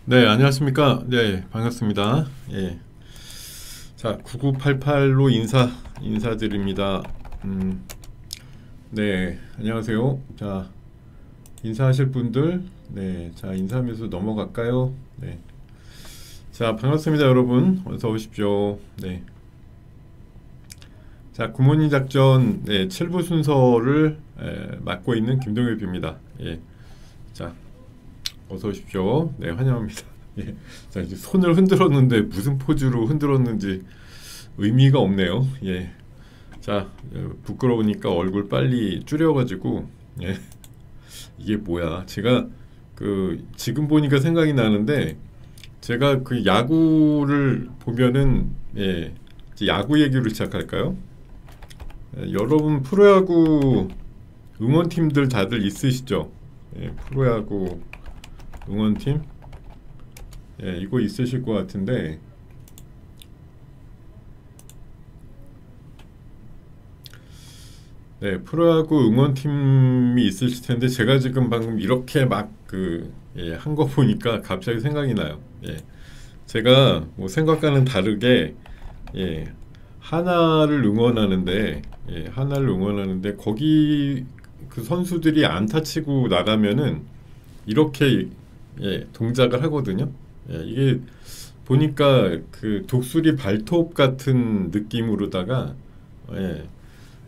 네, 안녕하십니까. 네, 반갑습니다. 예. 자, 9988로 인사드립니다. 음, 네, 안녕하세요. 자, 인사하실 분들, 네, 자, 인사하면서 넘어갈까요? 네. 자, 반갑습니다, 여러분. 어서 오십시오. 네. 자, 굿모닝 작전, 네, 7부 순서를 맡고 있는 김동엽입니다. 예. 자, 어서 오십시오. 네, 환영합니다. 예. 자, 이제 손을 흔들었는데 무슨 포즈로 흔들었는지 의미가 없네요. 예. 자, 부끄러우니까 얼굴 빨리 줄여가지고, 예. 이게 뭐야. 제가 지금 보니까 생각이 나는데, 제가 그 야구를 보면은, 예. 이제 야구 얘기로 시작할까요? 여러분, 프로야구 응원팀들 다들 있으시죠? 예, 프로야구 응원팀? 예, 이거 있으실 것 같은데, 네, 프로야구 응원팀이 있으실 텐데 제가 지금 방금 이렇게 막 한 거 보니까 갑자기 생각이 나요. 예, 제가 뭐 생각과는 다르게 예, 하나를 응원하는데 거기 그 선수들이 안타 치고 나가면은 이렇게 예, 동작을 하거든요. 예, 이게 보니까 그 독수리 발톱 같은 느낌으로다가 예,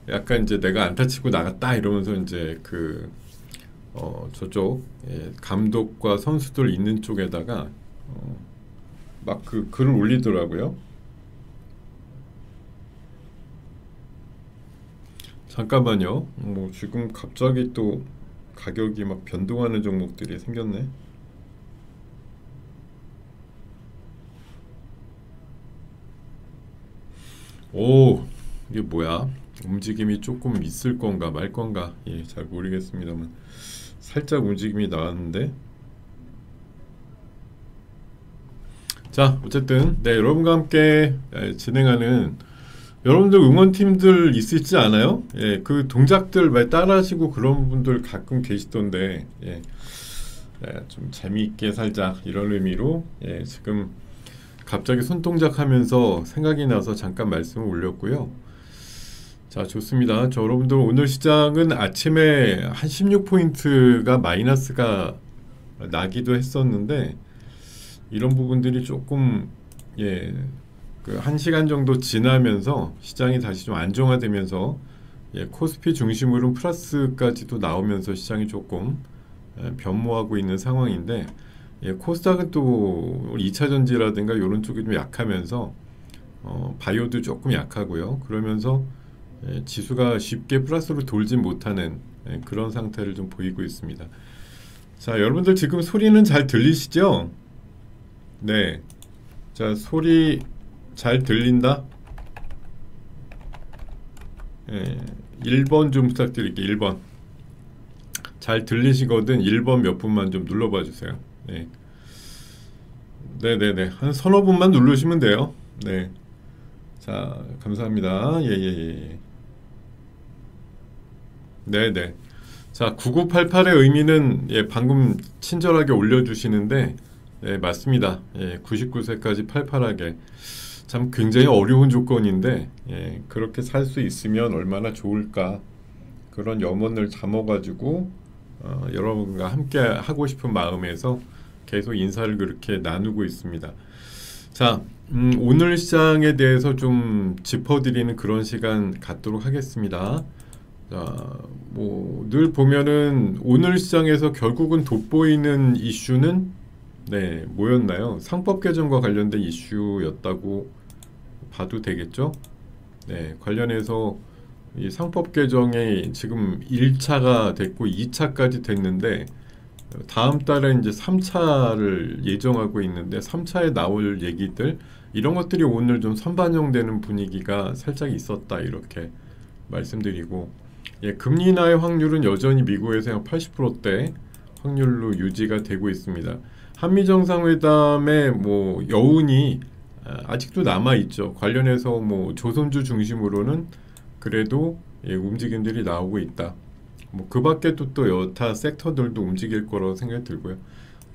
약간 이제 내가 안타 치고 나갔다 이러면서 이제 저쪽 감독과 선수들 있는 쪽에다가 막 그 글을 올리더라고요. 잠깐만요. 뭐 지금 갑자기 또 가격이 막 변동하는 종목들이 생겼네. 오, 이게 뭐야? 움직임이 조금 있을 건가 말 건가? 예, 잘 모르겠습니다만 살짝 움직임이 나왔는데 자, 어쨌든 네, 여러분과 함께 진행하는 여러분들 응원팀들 있으시지 않아요? 예, 그 동작들 말 따라하시고 그런 분들 가끔 계시던데 예, 좀 재미있게 살자 이런 의미로 예, 지금 갑자기 손동작 하면서 생각이 나서 잠깐 말씀을 올렸고요. 자, 좋습니다. 저 여러분들 오늘 시장은 아침에 한 16포인트가 마이너스가 나기도 했었는데 이런 부분들이 조금 예, 그 1시간 정도 지나면서 시장이 다시 좀 안정화되면서 예, 코스피 중심으로는 플러스까지도 나오면서 시장이 조금 변모하고 있는 상황인데 예, 코스닥은 또 2차 전지라든가 이런 쪽이 좀 약하면서 바이오도 조금 약하고요. 그러면서 지수가 쉽게 플러스로 돌진 못하는 그런 상태를 좀 보이고 있습니다. 자, 여러분들 지금 소리는 잘 들리시죠? 네. 자, 소리 잘 들린다? 1번 좀 부탁드릴게요. 1번. 잘 들리시거든 1번 몇 분만 좀 눌러봐 주세요. 네. 네네네. 한 서너 분만 누르시면 돼요. 네. 자, 감사합니다. 예, 예, 예. 예. 네네. 자, 9988의 의미는 예, 방금 친절하게 올려주시는데 예, 맞습니다. 예, 99세까지 팔팔하게 참 굉장히 어려운 조건인데 예, 그렇게 살 수 있으면 얼마나 좋을까 그런 염원을 담아가지고 여러분과 함께 하고 싶은 마음에서 계속 인사를 그렇게 나누고 있습니다. 자, 오늘 시장에 대해서 좀 짚어드리는 그런 시간 갖도록 하겠습니다. 자, 뭐, 늘 보면은 오늘 시장에서 결국은 돋보이는 이슈는 뭐였나요? 상법 개정과 관련된 이슈였다고 봐도 되겠죠? 네, 관련해서 이 상법 개정이 지금 1차가 됐고 2차까지 됐는데 다음 달에 이제 3차를 예정하고 있는데 3차에 나올 얘기들 이런 것들이 오늘 좀 선반영되는 분위기가 살짝 있었다 이렇게 말씀드리고 예, 금리 인하의 확률은 여전히 미국에서 약 80%대 확률로 유지가 되고 있습니다. 한미 정상회담의 뭐 여운이 아직도 남아 있죠. 관련해서 뭐 조선주 중심으로는 그래도 예, 움직임들이 나오고 있다. 뭐 그 밖에도 또 여타 섹터들도 움직일 거라고 생각이 들고요.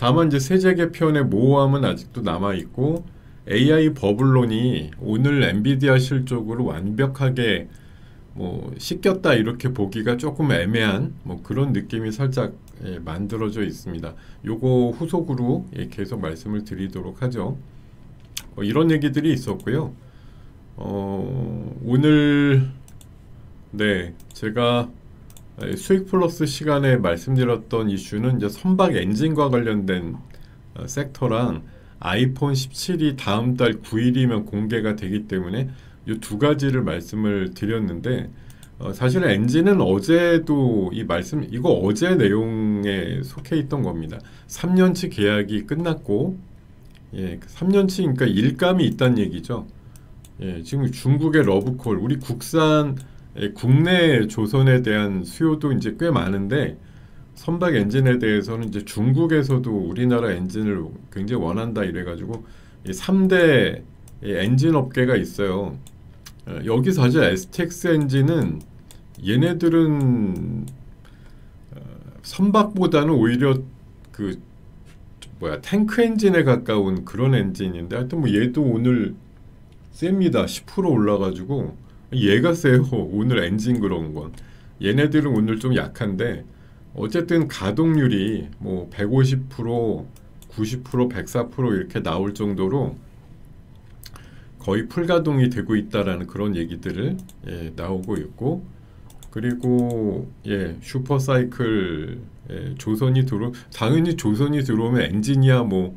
다만 이제 세제 개편의 모호함은 아직도 남아 있고 AI 버블론이 오늘 엔비디아 실적으로 완벽하게 뭐 씻겼다 이렇게 보기가 조금 애매한 뭐 그런 느낌이 살짝 만들어져 있습니다. 요거 후속으로 계속 말씀을 드리도록 하죠. 이런 얘기들이 있었고요. 오늘 네 제가 수익 플러스 시간에 말씀드렸던 이슈는 이제 선박 엔진과 관련된 섹터랑 아이폰 17이 다음 달 9일이면 공개가 되기 때문에 이 두 가지를 말씀을 드렸는데 사실 엔진은 어제도 이거 어제 내용에 속해 있던 겁니다. 3년치 계약이 끝났고 3년치 그러니까 일감이 있다는 얘기죠. 지금 중국의 러브콜 우리 국내 조선에 대한 수요도 이제 꽤 많은데 선박 엔진에 대해서는 이제 중국에서도 우리나라 엔진을 굉장히 원한다 이래가지고 3대 엔진 업계가 있어요. 여기 사실 STX 엔진은 얘네들은 선박보다는 오히려 탱크 엔진에 가까운 그런 엔진인데 하여튼 뭐 얘도 오늘 셉니다. 10% 올라가지고 얘가 세요. 오늘 엔진 그런 건. 얘네들은 오늘 좀 약한데 어쨌든 가동률이 뭐 150%, 90%, 104% 이렇게 나올 정도로 거의 풀가동이 되고 있다라는 그런 얘기들을 나오고 있고 그리고 슈퍼사이클 당연히 조선이 들어오면 엔진이야 뭐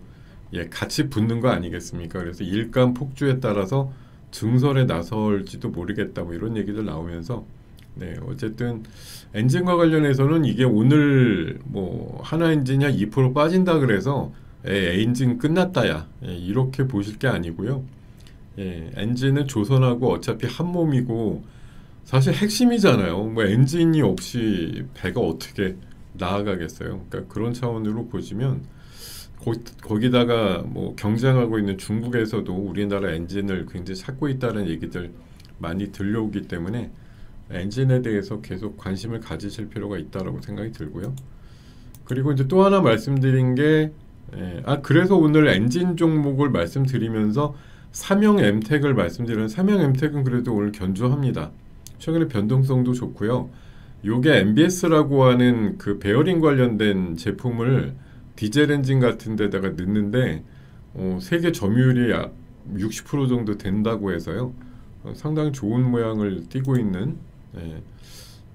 같이 붙는 거 아니겠습니까? 그래서 일감 폭주에 따라서 증설에 나설지도 모르겠다 뭐 이런 얘기들 나오면서 어쨌든 엔진과 관련해서는 이게 오늘 뭐 하나 엔진이야 2% 빠진다 그래서 엔진 끝났다야 이렇게 보실 게 아니고요. 엔진은 조선하고 어차피 한 몸이고 사실 핵심이잖아요. 뭐 엔진이 없이 배가 어떻게 나아가겠어요. 그러니까 그런 차원으로 보시면 거기다가 뭐 경쟁하고 있는 중국에서도 우리나라 엔진을 굉장히 찾고 있다는 얘기들 많이 들려오기 때문에 엔진에 대해서 계속 관심을 가지실 필요가 있다라고 생각이 들고요. 그리고 이제 또 하나 말씀드린 게 그래서 오늘 엔진 종목을 말씀드리면서 삼형 엠텍을 말씀드리는 삼형 엠텍은 그래도 오늘 견조합니다. 최근에 변동성도 좋고요. 요게 MBS라고 하는 그 베어링 관련된 제품을 디젤 엔진 같은 데다가 넣는데 세계 점유율이 60% 정도 된다고 해서요. 상당히 좋은 모양을 띠고 있는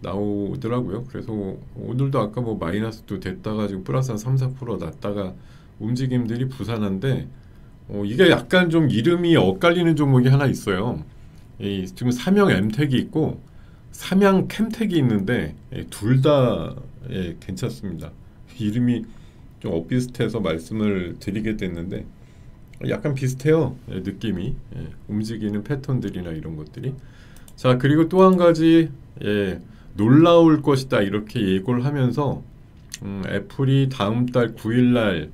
나오더라고요. 그래서 오늘도 아까 뭐 마이너스도 됐다가 지금 플러스 한 3, 4% 났다가 움직임들이 부산한데 이게 약간 좀 이름이 엇갈리는 종목이 하나 있어요. 지금 삼형 엠텍이 있고 삼양 캠텍이 있는데 둘 다 괜찮습니다. 이름이 좀 엇비슷해서 말씀을 드리게 됐는데 약간 비슷해요. 느낌이 움직이는 패턴들이나 이런 것들이. 자 그리고 또 한 가지 놀라울 것이다 이렇게 예고를 하면서 애플이 다음 달 9일날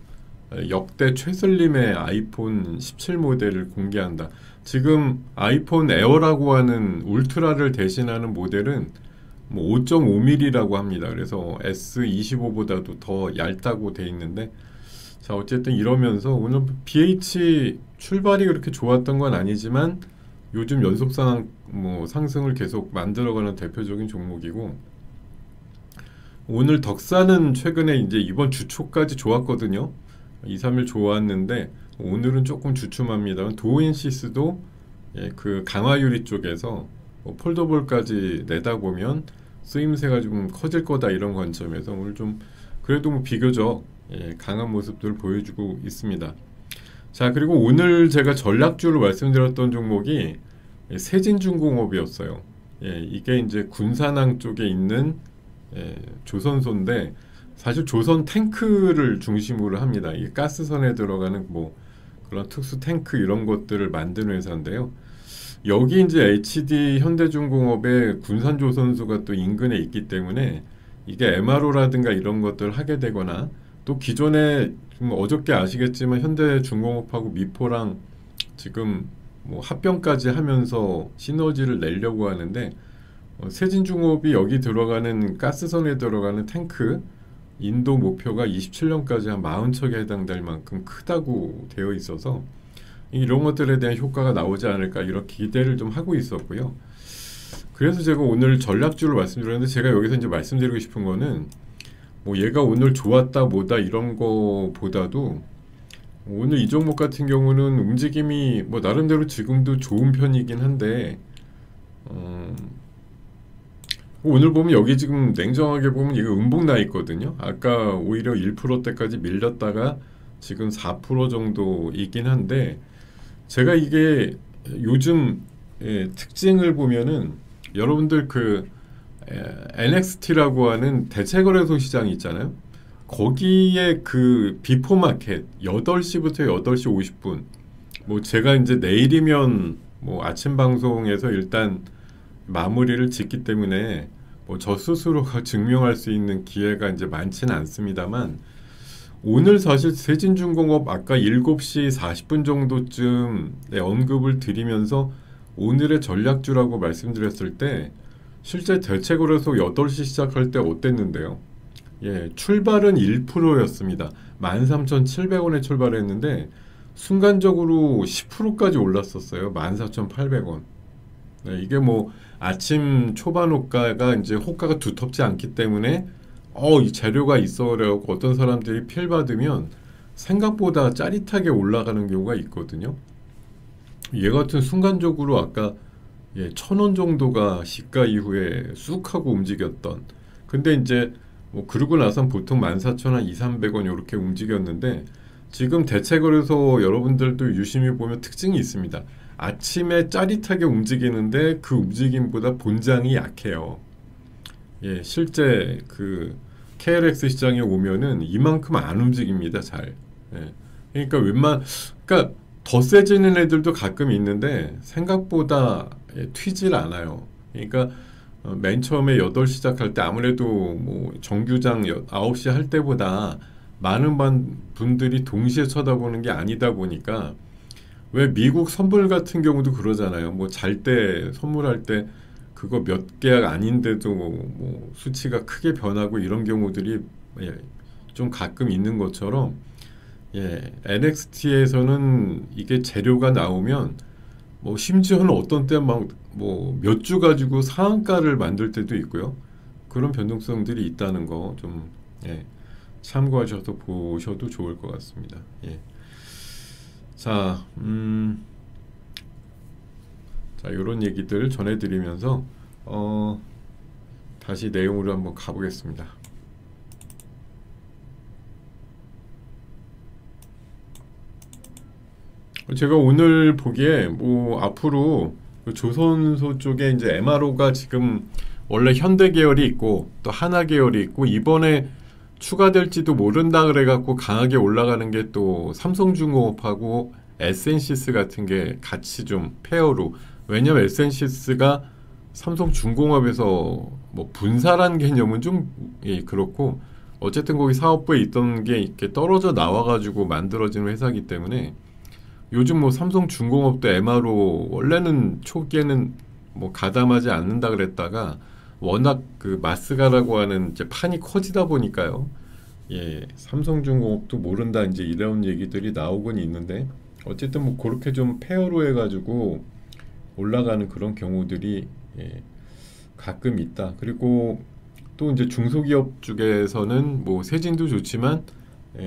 역대 최슬림의 아이폰 17 모델을 공개한다. 지금 아이폰 에어라고 하는 울트라를 대신하는 모델은 뭐 5.5mm라고 합니다. 그래서 S25보다도 더 얇다고 돼 있는데 자 어쨌든 이러면서 오늘 BH 출발이 그렇게 좋았던 건 아니지만 요즘 연속상 상승을 계속 만들어가는 대표적인 종목이고 오늘 덕산은 최근에 이제 이번 주 초까지 좋았거든요. 2, 3일 좋았는데 오늘은 조금 주춤합니다. 도우인시스도 그 강화유리 쪽에서 폴더볼까지 내다보면 쓰임새가 좀 커질 거다 이런 관점에서 오늘 좀 그래도 뭐 비교적 강한 모습들을 보여주고 있습니다. 자 그리고 오늘 제가 전략주로 말씀드렸던 종목이 세진중공업이었어요. 이게 이제 군산항 쪽에 있는 조선소인데 사실 조선 탱크를 중심으로 합니다. 이게 가스선에 들어가는 뭐 그런 특수 탱크 이런 것들을 만드는 회사인데요. 여기 이제 HD 현대중공업의 군산조선소가 또 인근에 있기 때문에 이게 MRO라든가 이런 것들을 하게 되거나 또 기존에 어저께 아시겠지만 현대중공업하고 미포랑 지금 뭐 합병까지 하면서 시너지를 내려고 하는데 세진중공업이 여기 들어가는 가스선에 들어가는 탱크 인도 목표가 27년까지 한 40척에 해당될 만큼 크다고 되어 있어서 이런 것들에 대한 효과가 나오지 않을까 이런 기대를 좀 하고 있었고요. 그래서 제가 오늘 전략주를 말씀드렸는데 제가 여기서 이제 말씀드리고 싶은 거는 뭐 얘가 오늘 좋았다 뭐다 이런 거보다도 오늘 이 종목 같은 경우는 움직임이 뭐 나름대로 지금도 좋은 편이긴 한데 오늘 보면 여기 지금 냉정하게 보면 이거 음봉 나 있거든요. 아까 오히려 1%대까지 밀렸다가 지금 4% 정도이긴 한데 제가 이게 요즘 특징을 보면은 여러분들 그 NXT라고 하는 대체거래소 시장이 있잖아요. 거기에 그 비포 마켓 8시부터 8시 50분 뭐 제가 이제 내일이면 뭐 아침 방송에서 일단 마무리를 짓기 때문에 뭐 저 스스로가 증명할 수 있는 기회가 이제 많지는 않습니다만 오늘 사실 세진중공업 아까 7시 40분 정도쯤 언급을 드리면서 오늘의 전략주라고 말씀드렸을 때 실제 대체거래소 8시 시작할 때 어땠는데요? 예, 출발은 1%였습니다. 13,700원에 출발했는데 순간적으로 10%까지 올랐었어요. 14,800원. 네, 이게 뭐 아침 초반 호가가 이제 호가가 두텁지 않기 때문에 이 재료가 있어라고 어떤 사람들이 필 받으면 생각보다 짜릿하게 올라가는 경우가 있거든요. 얘 같은 순간적으로 아까 1,000원 정도가 시가 이후에 쑥 하고 움직였던 근데 이제 뭐 그러고 나선 보통 14,000원, 2,300원 이렇게 움직였는데 지금 대체거래소 여러분들도 유심히 보면 특징이 있습니다. 아침에 짜릿하게 움직이는데 그 움직임보다 본장이 약해요. 예, 실제 그 KLX 시장에 오면은 이만큼 안 움직입니다, 잘. 예. 그러니까 더 세지는 애들도 가끔 있는데 생각보다 튀질 않아요. 그러니까 맨 처음에 8시 시작할 때 아무래도 뭐 정규장 9시 할 때보다 많은 분들이 동시에 쳐다보는 게 아니다 보니까 왜 미국 선물 같은 경우도 그러잖아요. 뭐 잘 때 선물할 때 그거 몇 계약 아닌데도 뭐 수치가 크게 변하고 이런 경우들이 좀 가끔 있는 것처럼 NXT에서는 이게 재료가 나오면 뭐 심지어는 어떤 때 막 뭐 몇 주 가지고 상한가를 만들 때도 있고요. 그런 변동성들이 있다는 거 좀 참고하셔서 보셔도 좋을 것 같습니다. 자, 이런 얘기들 전해드리면서 다시 내용으로 한번 가보겠습니다. 제가 오늘 보기에 뭐 앞으로 조선소 쪽에 이제 MRO가 지금 원래 현대 계열이 있고 또 하나 계열이 있고 이번에 추가될지도 모른다 그래갖고 강하게 올라가는 게 또 삼성중공업하고 에센시스 같은 게 같이 좀 페어로 왜냐면 에센시스가 삼성중공업에서 뭐 분사란 개념은 좀 그렇고 어쨌든 거기 사업부에 있던 게 이렇게 떨어져 나와가지고 만들어진 회사이기 때문에 요즘 뭐 삼성중공업도 MRO 원래는 초기에는 뭐 가담하지 않는다 그랬다가 워낙 그 마스가라고 하는 이제 판이 커지다 보니까요. 삼성중공업도 모른다 이제 이런 얘기들이 나오곤 있는데 어쨌든 뭐 그렇게 좀 페어로 해가지고 올라가는 그런 경우들이 가끔 있다. 그리고 또 이제 중소기업 쪽에서는 뭐 세진도 좋지만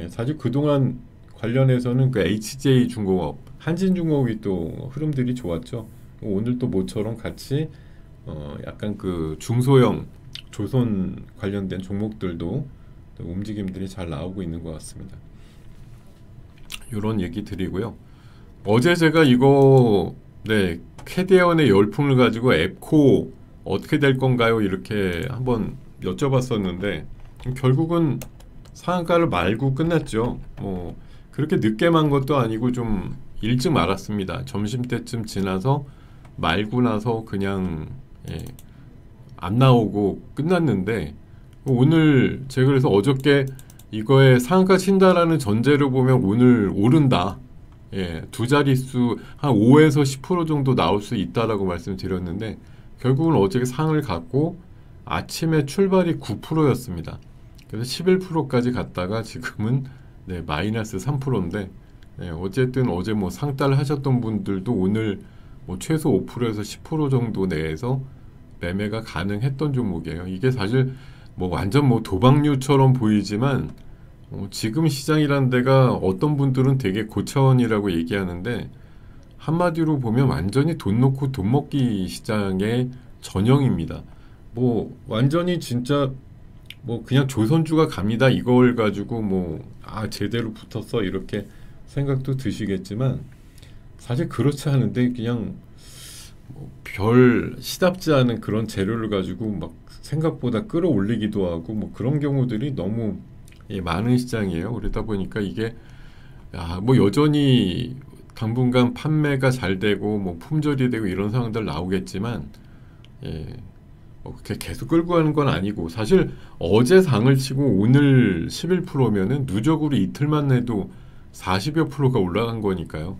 사실 그동안 관련해서는 그 HJ중공업, 한진중공업이 또 흐름들이 좋았죠. 오늘 또 모처럼 같이 약간 그 중소형 조선 관련된 종목들도 움직임들이 잘 나오고 있는 것 같습니다. 이런 얘기 드리고요. 어제 제가 이거 캐대언의 열풍을 가지고 앱코 어떻게 될 건가요? 이렇게 한번 여쭤봤었는데 결국은 상한가를 말고 끝났죠. 뭐 그렇게 늦게 만 것도 아니고 좀 일찍 말았습니다. 점심때쯤 지나서 말고 나서 그냥 안 나오고 끝났는데 오늘 제가 그래서 어저께 이거에 상한가 친다라는 전제로 보면 오늘 오른다. 두 자릿수 한 5에서 10% 정도 나올 수 있다라고 말씀드렸는데 결국은 어저께 상을 갖고 아침에 출발이 9%였습니다. 그래서 11%까지 갔다가 지금은 네, 마이너스 3%인데 네, 어쨌든 어제 뭐 상달 하셨던 분들도 오늘 뭐 최소 5%에서 10% 정도 내에서 매매가 가능했던 종목이에요. 이게 사실 뭐 완전 뭐 도박류처럼 보이지만 지금 시장이라는 데가 어떤 분들은 되게 고차원이라고 얘기하는데 한마디로 보면 완전히 돈 놓고 돈 먹기 시장의 전형입니다. 뭐 완전히 진짜 뭐 그냥 조선주가 갑니다. 이걸 가지고 뭐 제대로 붙었어 이렇게 생각도 드시겠지만 사실 그렇지 않은데 그냥 뭐별 시답지 않은 그런 재료를 가지고 막 생각보다 끌어올리기도 하고 뭐 그런 경우들이 너무 많은 시장이에요. 그러다 보니까 이게 뭐 여전히 당분간 판매가 잘 되고 뭐 품절이 되고 이런 상황들 나오겠지만 뭐 그렇게 계속 끌고 가는 건 아니고 사실 어제 상을 치고 오늘 11%면은 누적으로 이틀만 해도 40여 프로가 올라간 거니까요.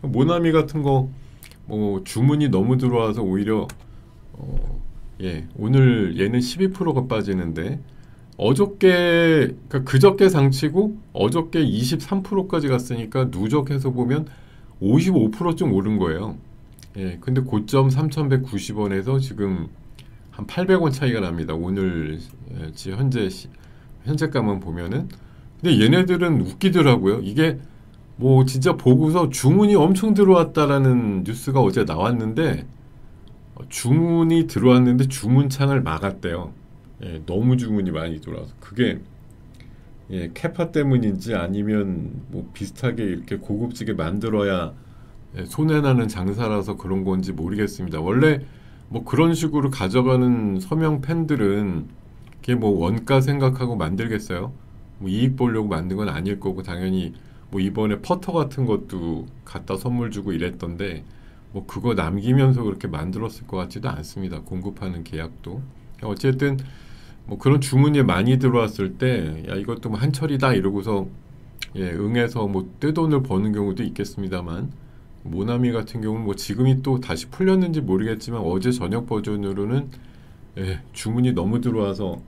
모나미 같은 거 뭐 주문이 너무 들어와서 오히려 오늘 얘는 12%가 빠지는데 어저께 그러니까 그저께 상치고 어저께 23%까지 갔으니까 누적해서 보면 55%쯤 오른 거예요. 근데 고점 3,190원에서 지금 한 800원 차이가 납니다. 오늘 현재가만 보면은. 근데 얘네들은 웃기더라고요. 이게 뭐 진짜 보고서 주문이 엄청 들어왔다라는 뉴스가 어제 나왔는데 주문이 들어왔는데 주문창을 막았대요. 너무 주문이 많이 들어와서 그게 캐파 때문인지 아니면 뭐 비슷하게 이렇게 고급지게 만들어야 손해나는 장사라서 그런 건지 모르겠습니다. 원래 뭐 그런 식으로 가져가는 서명 팬들은 그게 뭐 원가 생각하고 만들겠어요? 뭐 이익 보려고 만든 건 아닐 거고 당연히 뭐 이번에 퍼터 같은 것도 갖다 선물 주고 이랬던데 뭐 그거 남기면서 그렇게 만들었을 것 같지도 않습니다. 공급하는 계약도. 어쨌든 뭐 그런 주문이 많이 들어왔을 때 야 이것도 뭐 한철이다 이러고서 응해서 뭐 떼돈을 버는 경우도 있겠습니다만 모나미 같은 경우는 뭐 지금이 또 다시 풀렸는지 모르겠지만 어제 저녁 버전으로는 주문이 너무 들어와서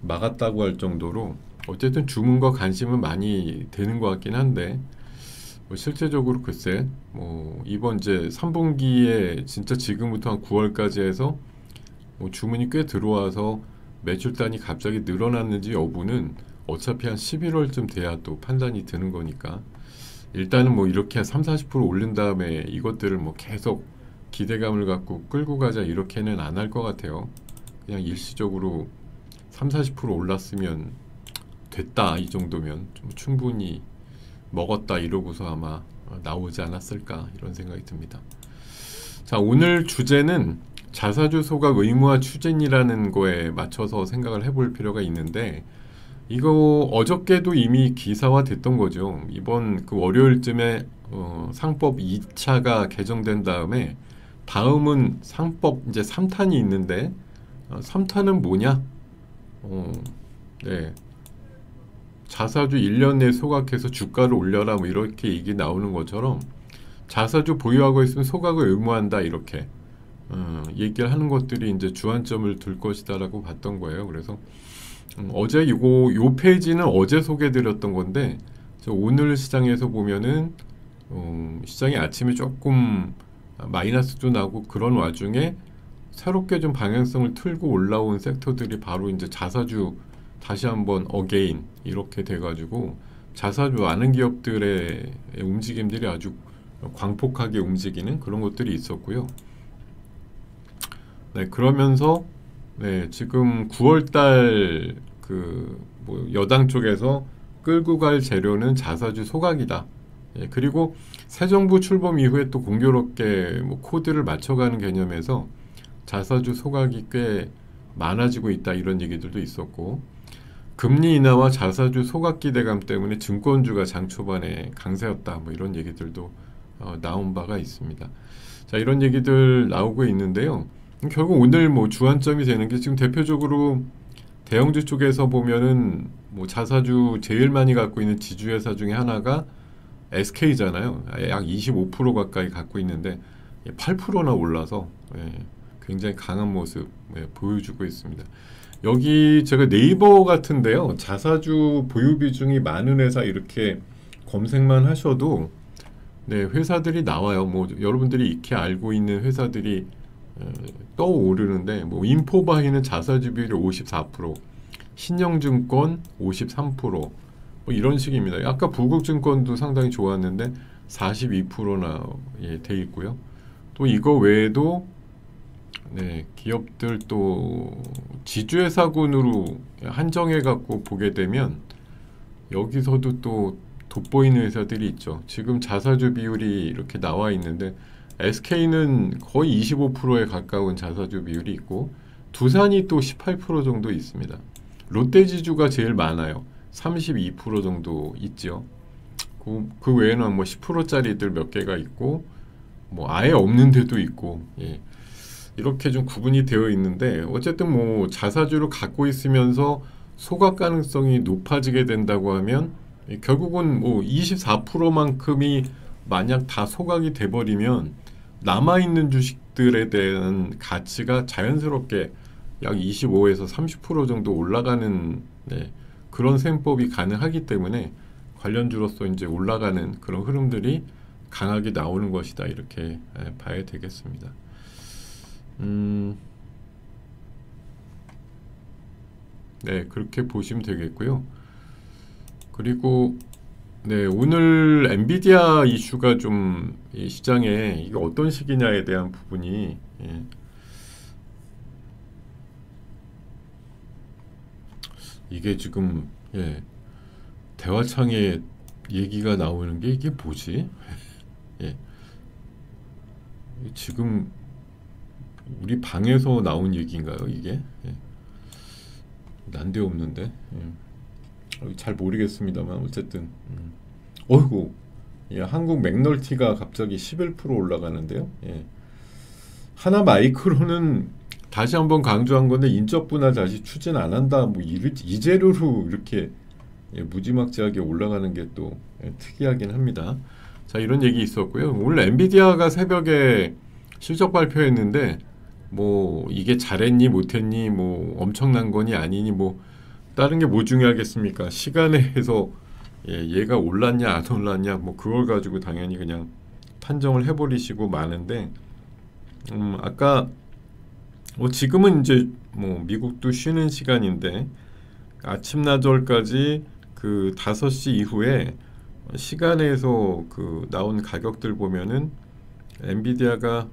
막았다고 할 정도로 어쨌든 주문과 관심은 많이 되는 것 같긴 한데 뭐 실제적으로 글쎄 뭐 이번 이제 3분기에 진짜 지금부터 한 9월까지 해서 뭐 주문이 꽤 들어와서 매출단이 갑자기 늘어났는지 여부는 어차피 한 11월쯤 돼야 또 판단이 드는 거니까 일단은 뭐 이렇게 30-40% 오른 다음에 이것들을 뭐 계속 기대감을 갖고 끌고 가자 이렇게는 안 할 것 같아요. 그냥 일시적으로 30-40% 올랐으면 됐다 이 정도면 좀 충분히 먹었다 이러고서 아마 나오지 않았을까 이런 생각이 듭니다. 자, 오늘 주제는 자사주 소각 의무화 추진이라는 거에 맞춰서 생각을 해볼 필요가 있는데 이거 어저께도 이미 기사화 됐던 거죠. 이번 그 월요일쯤에 상법 2차가 개정된 다음에 다음은 상법 이제 3탄이 있는데 3탄은 뭐냐? 자사주 1년 내에 소각해서 주가를 올려라 뭐 이렇게 얘기 나오는 것처럼 자사주 보유하고 있으면 소각을 의무한다 이렇게 얘기를 하는 것들이 이제 주안점을 둘 것이다라고 봤던 거예요. 그래서 어제 요 페이지는 어제 소개해드렸던 건데 오늘 시장에서 보면은 시장이 아침에 조금 마이너스도 나고 그런 와중에 새롭게 좀 방향성을 틀고 올라온 섹터들이 바로 이제 자사주 다시 한번 어게인 이렇게 돼가지고 자사주 많은 기업들의 움직임들이 아주 광폭하게 움직이는 그런 것들이 있었고요. 그러면서 지금 9월달 뭐 여당 쪽에서 끌고 갈 재료는 자사주 소각이다. 그리고 새 정부 출범 이후에 또 공교롭게 뭐 코드를 맞춰가는 개념에서 자사주 소각이 꽤 많아지고 있다 이런 얘기들도 있었고 금리 인하와 자사주 소각 기대감 때문에 증권주가 장 초반에 강세였다 뭐 이런 얘기들도 나온 바가 있습니다. 자, 이런 얘기들 나오고 있는데요. 결국 오늘 뭐 주안점이 되는 게 지금 대표적으로 대형주 쪽에서 보면은 뭐 자사주 제일 많이 갖고 있는 지주회사 중에 하나가 SK잖아요. 약 25% 가까이 갖고 있는데 8%나 올라서 굉장히 강한 모습 보여주고 있습니다. 여기 제가 네이버 같은데요. 자사주 보유 비중이 많은 회사 이렇게 검색만 하셔도 네, 회사들이 나와요. 뭐 여러분들이 익히 알고 있는 회사들이 떠오르는데 뭐 인포바이는 자사주 비율이 54%, 신영증권 53%, 뭐 이런 식입니다. 아까 부국증권도 상당히 좋았는데 42%나 예, 돼 있고요. 또 이거 외에도 네, 기업들 또 지주회사군으로 한정해 갖고 보게 되면 여기서도 또 돋보이는 회사들이 있죠. 지금 자사주 비율이 이렇게 나와 있는데 SK는 거의 25%에 가까운 자사주 비율이 있고 두산이 또 18% 정도 있습니다. 롯데지주가 제일 많아요. 32% 정도 있죠. 그 외에는 뭐 10%짜리들 몇 개가 있고 뭐 아예 없는 데도 있고 예. 이렇게 좀 구분이 되어 있는데 어쨌든 뭐 자사주를 갖고 있으면서 소각 가능성이 높아지게 된다고 하면 결국은 뭐 24%만큼이 만약 다 소각이 돼버리면 남아있는 주식들에 대한 가치가 자연스럽게 약 25에서 30% 정도 올라가는 네, 그런 셈법이 가능하기 때문에 관련주로서 이제 올라가는 그런 흐름들이 강하게 나오는 것이다 이렇게 봐야 되겠습니다. 네, 그렇게 보시면 되겠고요. 그리고 네, 오늘 엔비디아 이슈가 좀 이 시장에 이게 어떤 식이냐에 대한 부분이 예, 이게 지금 예, 대화창에 얘기가 나오는 게 이게 뭐지? 예, 지금 우리 방에서 나온 얘기인가요, 이게? 예. 난데없는데 잘 모르겠습니다만 어쨌든 어이구 예, 한국 맥널티가 갑자기 11% 올라가는데요. 예. 하나 마이크로는 다시 한번 강조한 건데 인적 분할 다시 추진 안 한다. 뭐 이 재료로 이렇게 예, 무지막지하게 올라가는 게 또 예, 특이하긴 합니다. 자, 이런 얘기 있었고요. 오늘 엔비디아가 새벽에 실적 발표했는데 뭐 이게 잘했니 못했니 뭐 엄청난 거니 아니니 뭐 다른 게 뭐 중요하겠습니까? 시간에 해서 예, 얘가 올랐냐 안 올랐냐 뭐 그걸 가지고 당연히 그냥 판정을 해버리시고 마는데 아까 뭐 지금은 이제 뭐 미국도 쉬는 시간인데 아침나절까지 그 5시 이후에 시간에서 그 나온 가격들 보면은 엔비디아가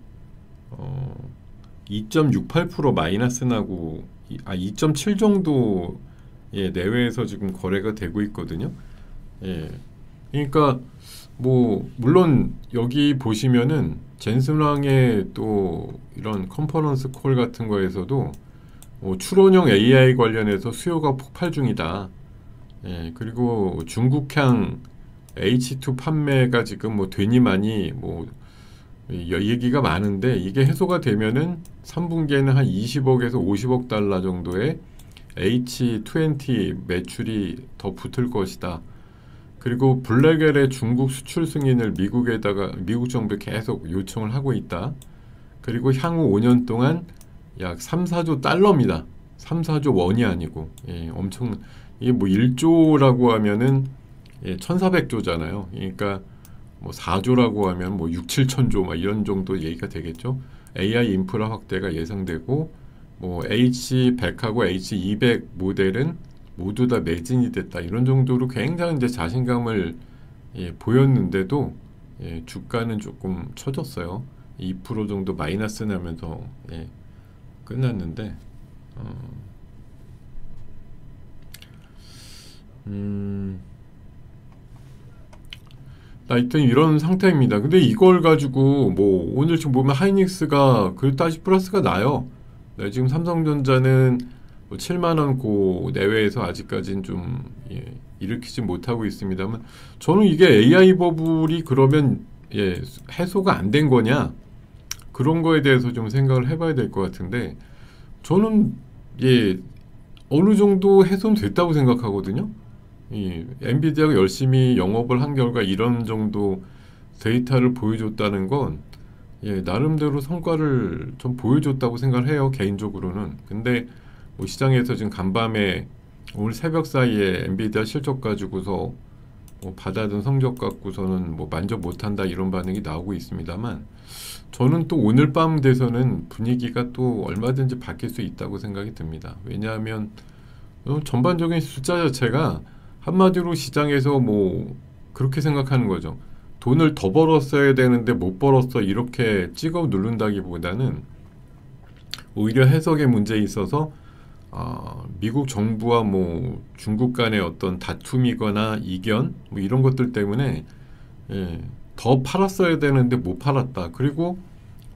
2.68% 마이너스 나고 2.7 정도 예, 내외에서 지금 거래가 되고 있거든요. 예. 그러니까 뭐 물론 여기 보시면은 젠슨왕의 또 이런 컨퍼런스 콜 같은 거에서도 추론형 AI 관련해서 수요가 폭발 중이다. 예, 그리고 중국향 H2 판매가 지금 뭐 되니 많이 뭐 얘기가 많은데 이게 해소가 되면은 3분기에는 한 20억에서 50억 달러 정도의 H20 매출이 더 붙을 것이다. 그리고 블랙엘의 중국 수출 승인을 미국 정부에 계속 요청을 하고 있다. 그리고 향후 5년 동안 약 3, 4조 달러입니다. 3, 4조 원이 아니고 예, 엄청 이게 뭐 1조라고 하면은 예, 1,400조잖아요. 그러니까 뭐 4조라고 하면 뭐 6, 7천조 막 이런 정도 얘기가 되겠죠. AI 인프라 확대가 예상되고 뭐 H100하고 H200 모델은 모두 다 매진이 됐다. 이런 정도로 굉장히 이제 자신감을 예, 보였는데도 예, 주가는 조금 처졌어요. 2% 정도 마이너스 나면서 예, 끝났는데 하여튼 이런 상태입니다. 근데 이걸 가지고 뭐 오늘 지금 보면 하이닉스가 그렇다시 플러스가 나요. 네, 지금 삼성전자는 뭐 7만원 고 내외에서 아직까지는 좀 예, 일으키지 못하고 있습니다만 저는 이게 AI 버블이 그러면 예, 해소가 안 된 거냐 그런 거에 대해서 좀 생각을 해봐야 될 것 같은데 저는 예, 어느 정도 해소는 됐다고 생각하거든요. 이 엔비디아가 열심히 영업을 한 결과 이런 정도 데이터를 보여줬다는 건 예, 나름대로 성과를 좀 보여줬다고 생각을 해요. 개인적으로는. 근데 뭐 시장에서 지금 간밤에 오늘 새벽 사이에 엔비디아 실적 가지고서 뭐 받아든 성적 갖고서는 뭐 만족 못한다 이런 반응이 나오고 있습니다만 저는 또 오늘 밤 돼서는 분위기가 또 얼마든지 바뀔 수 있다고 생각이 듭니다. 왜냐하면 전반적인 숫자 자체가 한마디로 시장에서 뭐 그렇게 생각하는 거죠. 돈을 더 벌었어야 되는데 못 벌었어 이렇게 찍어 누른다기보다는 오히려 해석의 문제에 있어서 미국 정부와 뭐 중국 간의 어떤 다툼이거나 이견 뭐 이런 것들 때문에 더 팔았어야 되는데 못 팔았다. 그리고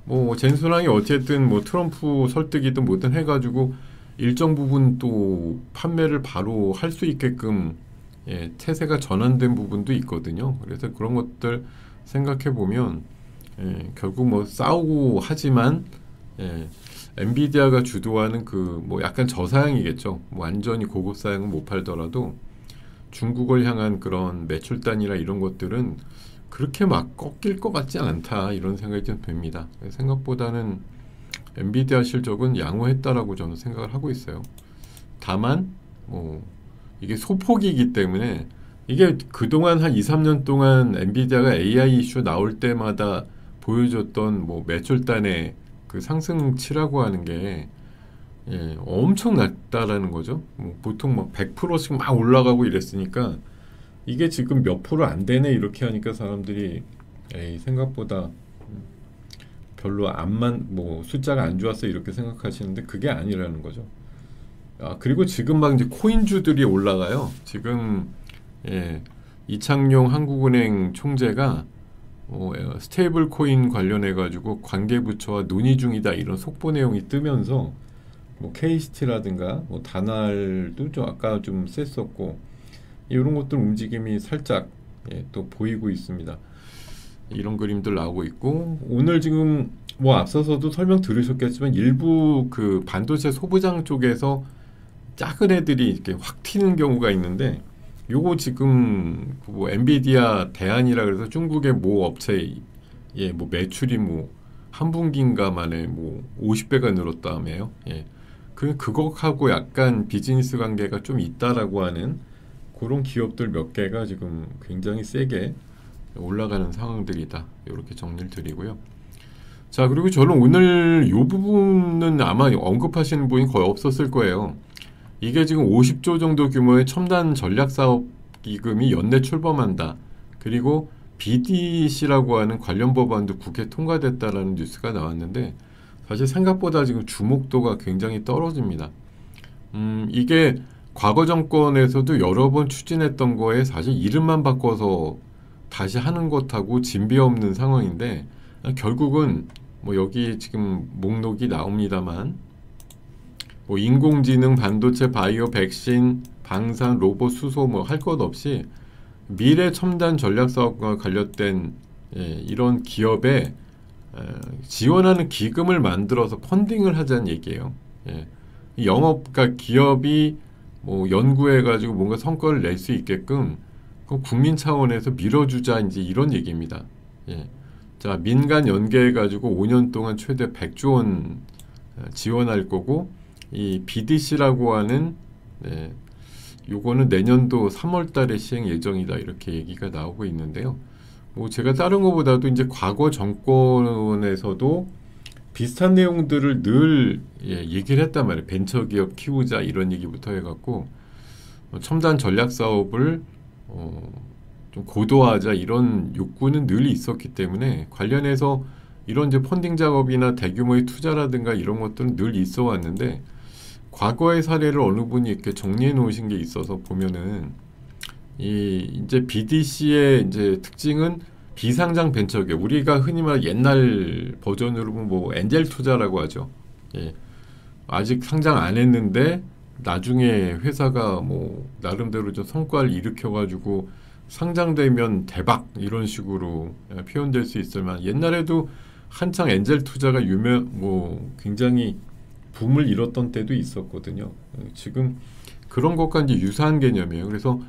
뭐 젠순항이 어쨌든 뭐 트럼프 설득이든 뭐든 해가지고 일정 부분 또 판매를 바로 할 수 있게끔 태세가 전환된 부분도 있거든요. 그래서 그런 것들 생각해 보면 결국 뭐 싸우고 하지만 엔비디아가 주도하는 그 뭐 약간 저사양이겠죠. 뭐 완전히 고급 사양은 못 팔더라도 중국을 향한 그런 매출단이나 이런 것들은 그렇게 막 꺾일 것 같지 않다 이런 생각이 좀 듭니다. 생각보다는 엔비디아 실적은 양호했다라고 저는 생각을 하고 있어요. 다만 뭐 이게 소폭이기 때문에 이게 그동안 한 2, 3년 동안 엔비디아가 AI 이슈 나올 때마다 보여줬던 뭐 매출단의 그 상승치라고 하는 게 엄청 낮다라는 거죠. 뭐 보통 막 100%씩 막 올라가고 이랬으니까 이게 지금 몇 프로 안 되네 이렇게 하니까 사람들이 생각보다 별로 뭐 숫자가 안 좋았어 이렇게 생각하시는데 그게 아니라는 거죠. 그리고 지금 막 이제 코인주들이 올라가요. 지금 이창용 한국은행 총재가 스테이블 코인 관련해 가지고 관계부처와 논의 중이다 이런 속보 내용이 뜨면서 뭐 KCT라든가 뭐 다날도 좀 아까 좀 셌었고 이런 것들 움직임이 살짝 또 보이고 있습니다. 이런 그림들 나오고 있고 오늘 지금 뭐 앞서서도 설명 들으셨겠지만 일부 그 반도체 소부장 쪽에서 작은 애들이 이렇게 확 튀는 경우가 있는데 요거 지금 뭐 엔비디아 대안이라 그래서 중국의 모 업체 뭐 매출이 뭐 한 분기인가 만에 뭐 50배가 늘었다며요. 그거하고 약간 비즈니스 관계가 좀 있다라고 하는 그런 기업들 몇 개가 지금 굉장히 세게 올라가는 상황들이다. 이렇게 정리를 드리고요. 자, 그리고 저는 오늘 이 부분은 아마 언급하시는 분이 거의 없었을 거예요. 이게 지금 50조 정도 규모의 첨단 전략사업 기금이 연내 출범한다. 그리고 BDC라고 하는 관련 법안도 국회 통과됐다라는 뉴스가 나왔는데 사실 생각보다 지금 주목도가 굉장히 떨어집니다. 이게 과거 정권에서도 여러 번 추진했던 거에 사실 이름만 바꿔서 다시 하는 것하고 진비 없는 상황인데 결국은 뭐 여기 지금 목록이 나옵니다만 뭐 인공지능, 반도체, 바이오, 백신, 방산, 로봇, 수소 뭐 할 것 없이 미래 첨단 전략 사업과 관련된 이런 기업에 지원하는 기금을 만들어서 펀딩을 하자는 얘기예요. 영업가 기업이 뭐 연구해가지고 뭔가 성과를 낼 수 있게끔 국민 차원에서 밀어주자 이제 이런 얘기입니다. 자, 민간 연계해가지고 5년 동안 최대 100조 원 지원할 거고 이 BDC라고 하는 요거는 내년도 3월 달에 시행 예정이다 이렇게 얘기가 나오고 있는데요. 뭐 제가 다른 것보다도 이제 과거 정권에서도 비슷한 내용들을 늘 얘기를 했단 말이에요. 벤처기업 키우자 이런 얘기부터 해갖고 첨단 전략 사업을 좀 고도화하자 이런 욕구는 늘 있었기 때문에 관련해서 이런 이제 펀딩 작업이나 대규모의 투자라든가 이런 것들은 늘 있어 왔는데 과거의 사례를 어느 분이 이렇게 정리해 놓으신 게 있어서 보면은 이제 BDC의 이제 특징은 비상장 벤처기업 우리가 흔히 말하는 옛날 버전으로 보면 뭐 엔젤 투자라고 하죠. 아직 상장 안 했는데 나중에 회사가 뭐 나름대로 좀 성과를 일으켜가지고 상장되면 대박 이런 식으로 표현될 수 있을 만한 옛날에도 한창 엔젤 투자가 뭐 굉장히 붐을 이뤘던 때도 있었거든요. 지금 그런 것과 이제 유사한 개념이에요. 그래서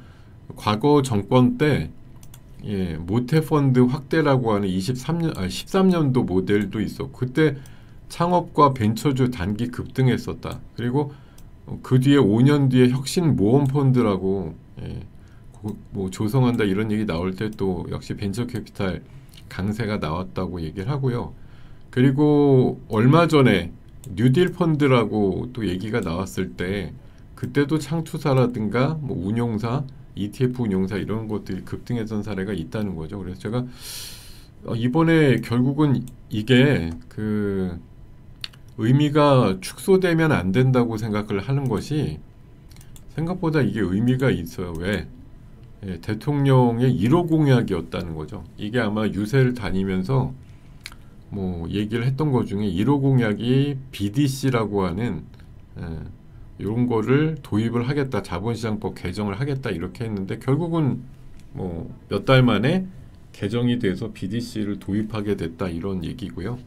과거 정권 때 모태펀드 확대라고 하는 13년도 모델도 있었고 그때 창업과 벤처주 단기 급등했었다. 그리고 그 뒤에 5년 뒤에 혁신 모험 펀드라고 뭐 조성한다 이런 얘기 나올 때 또 역시 벤처 캐피탈 강세가 나왔다고 얘기를 하고요. 그리고 얼마 전에 뉴딜 펀드라고 또 얘기가 나왔을 때 그때도 창투사라든가 뭐 운용사, ETF 운용사 이런 것들이 급등했던 사례가 있다는 거죠. 그래서 제가 이번에 결국은 이게 그 의미가 축소되면 안 된다고 생각을 하는 것이 생각보다 이게 의미가 있어요. 왜? 대통령의 1호 공약이었다는 거죠. 이게 아마 유세를 다니면서 뭐 얘기를 했던 것 중에 1호 공약이 BDC라고 하는 이런 거를 도입을 하겠다, 자본시장법 개정을 하겠다 이렇게 했는데 결국은 뭐 몇 달 만에 개정이 돼서 BDC를 도입하게 됐다 이런 얘기고요.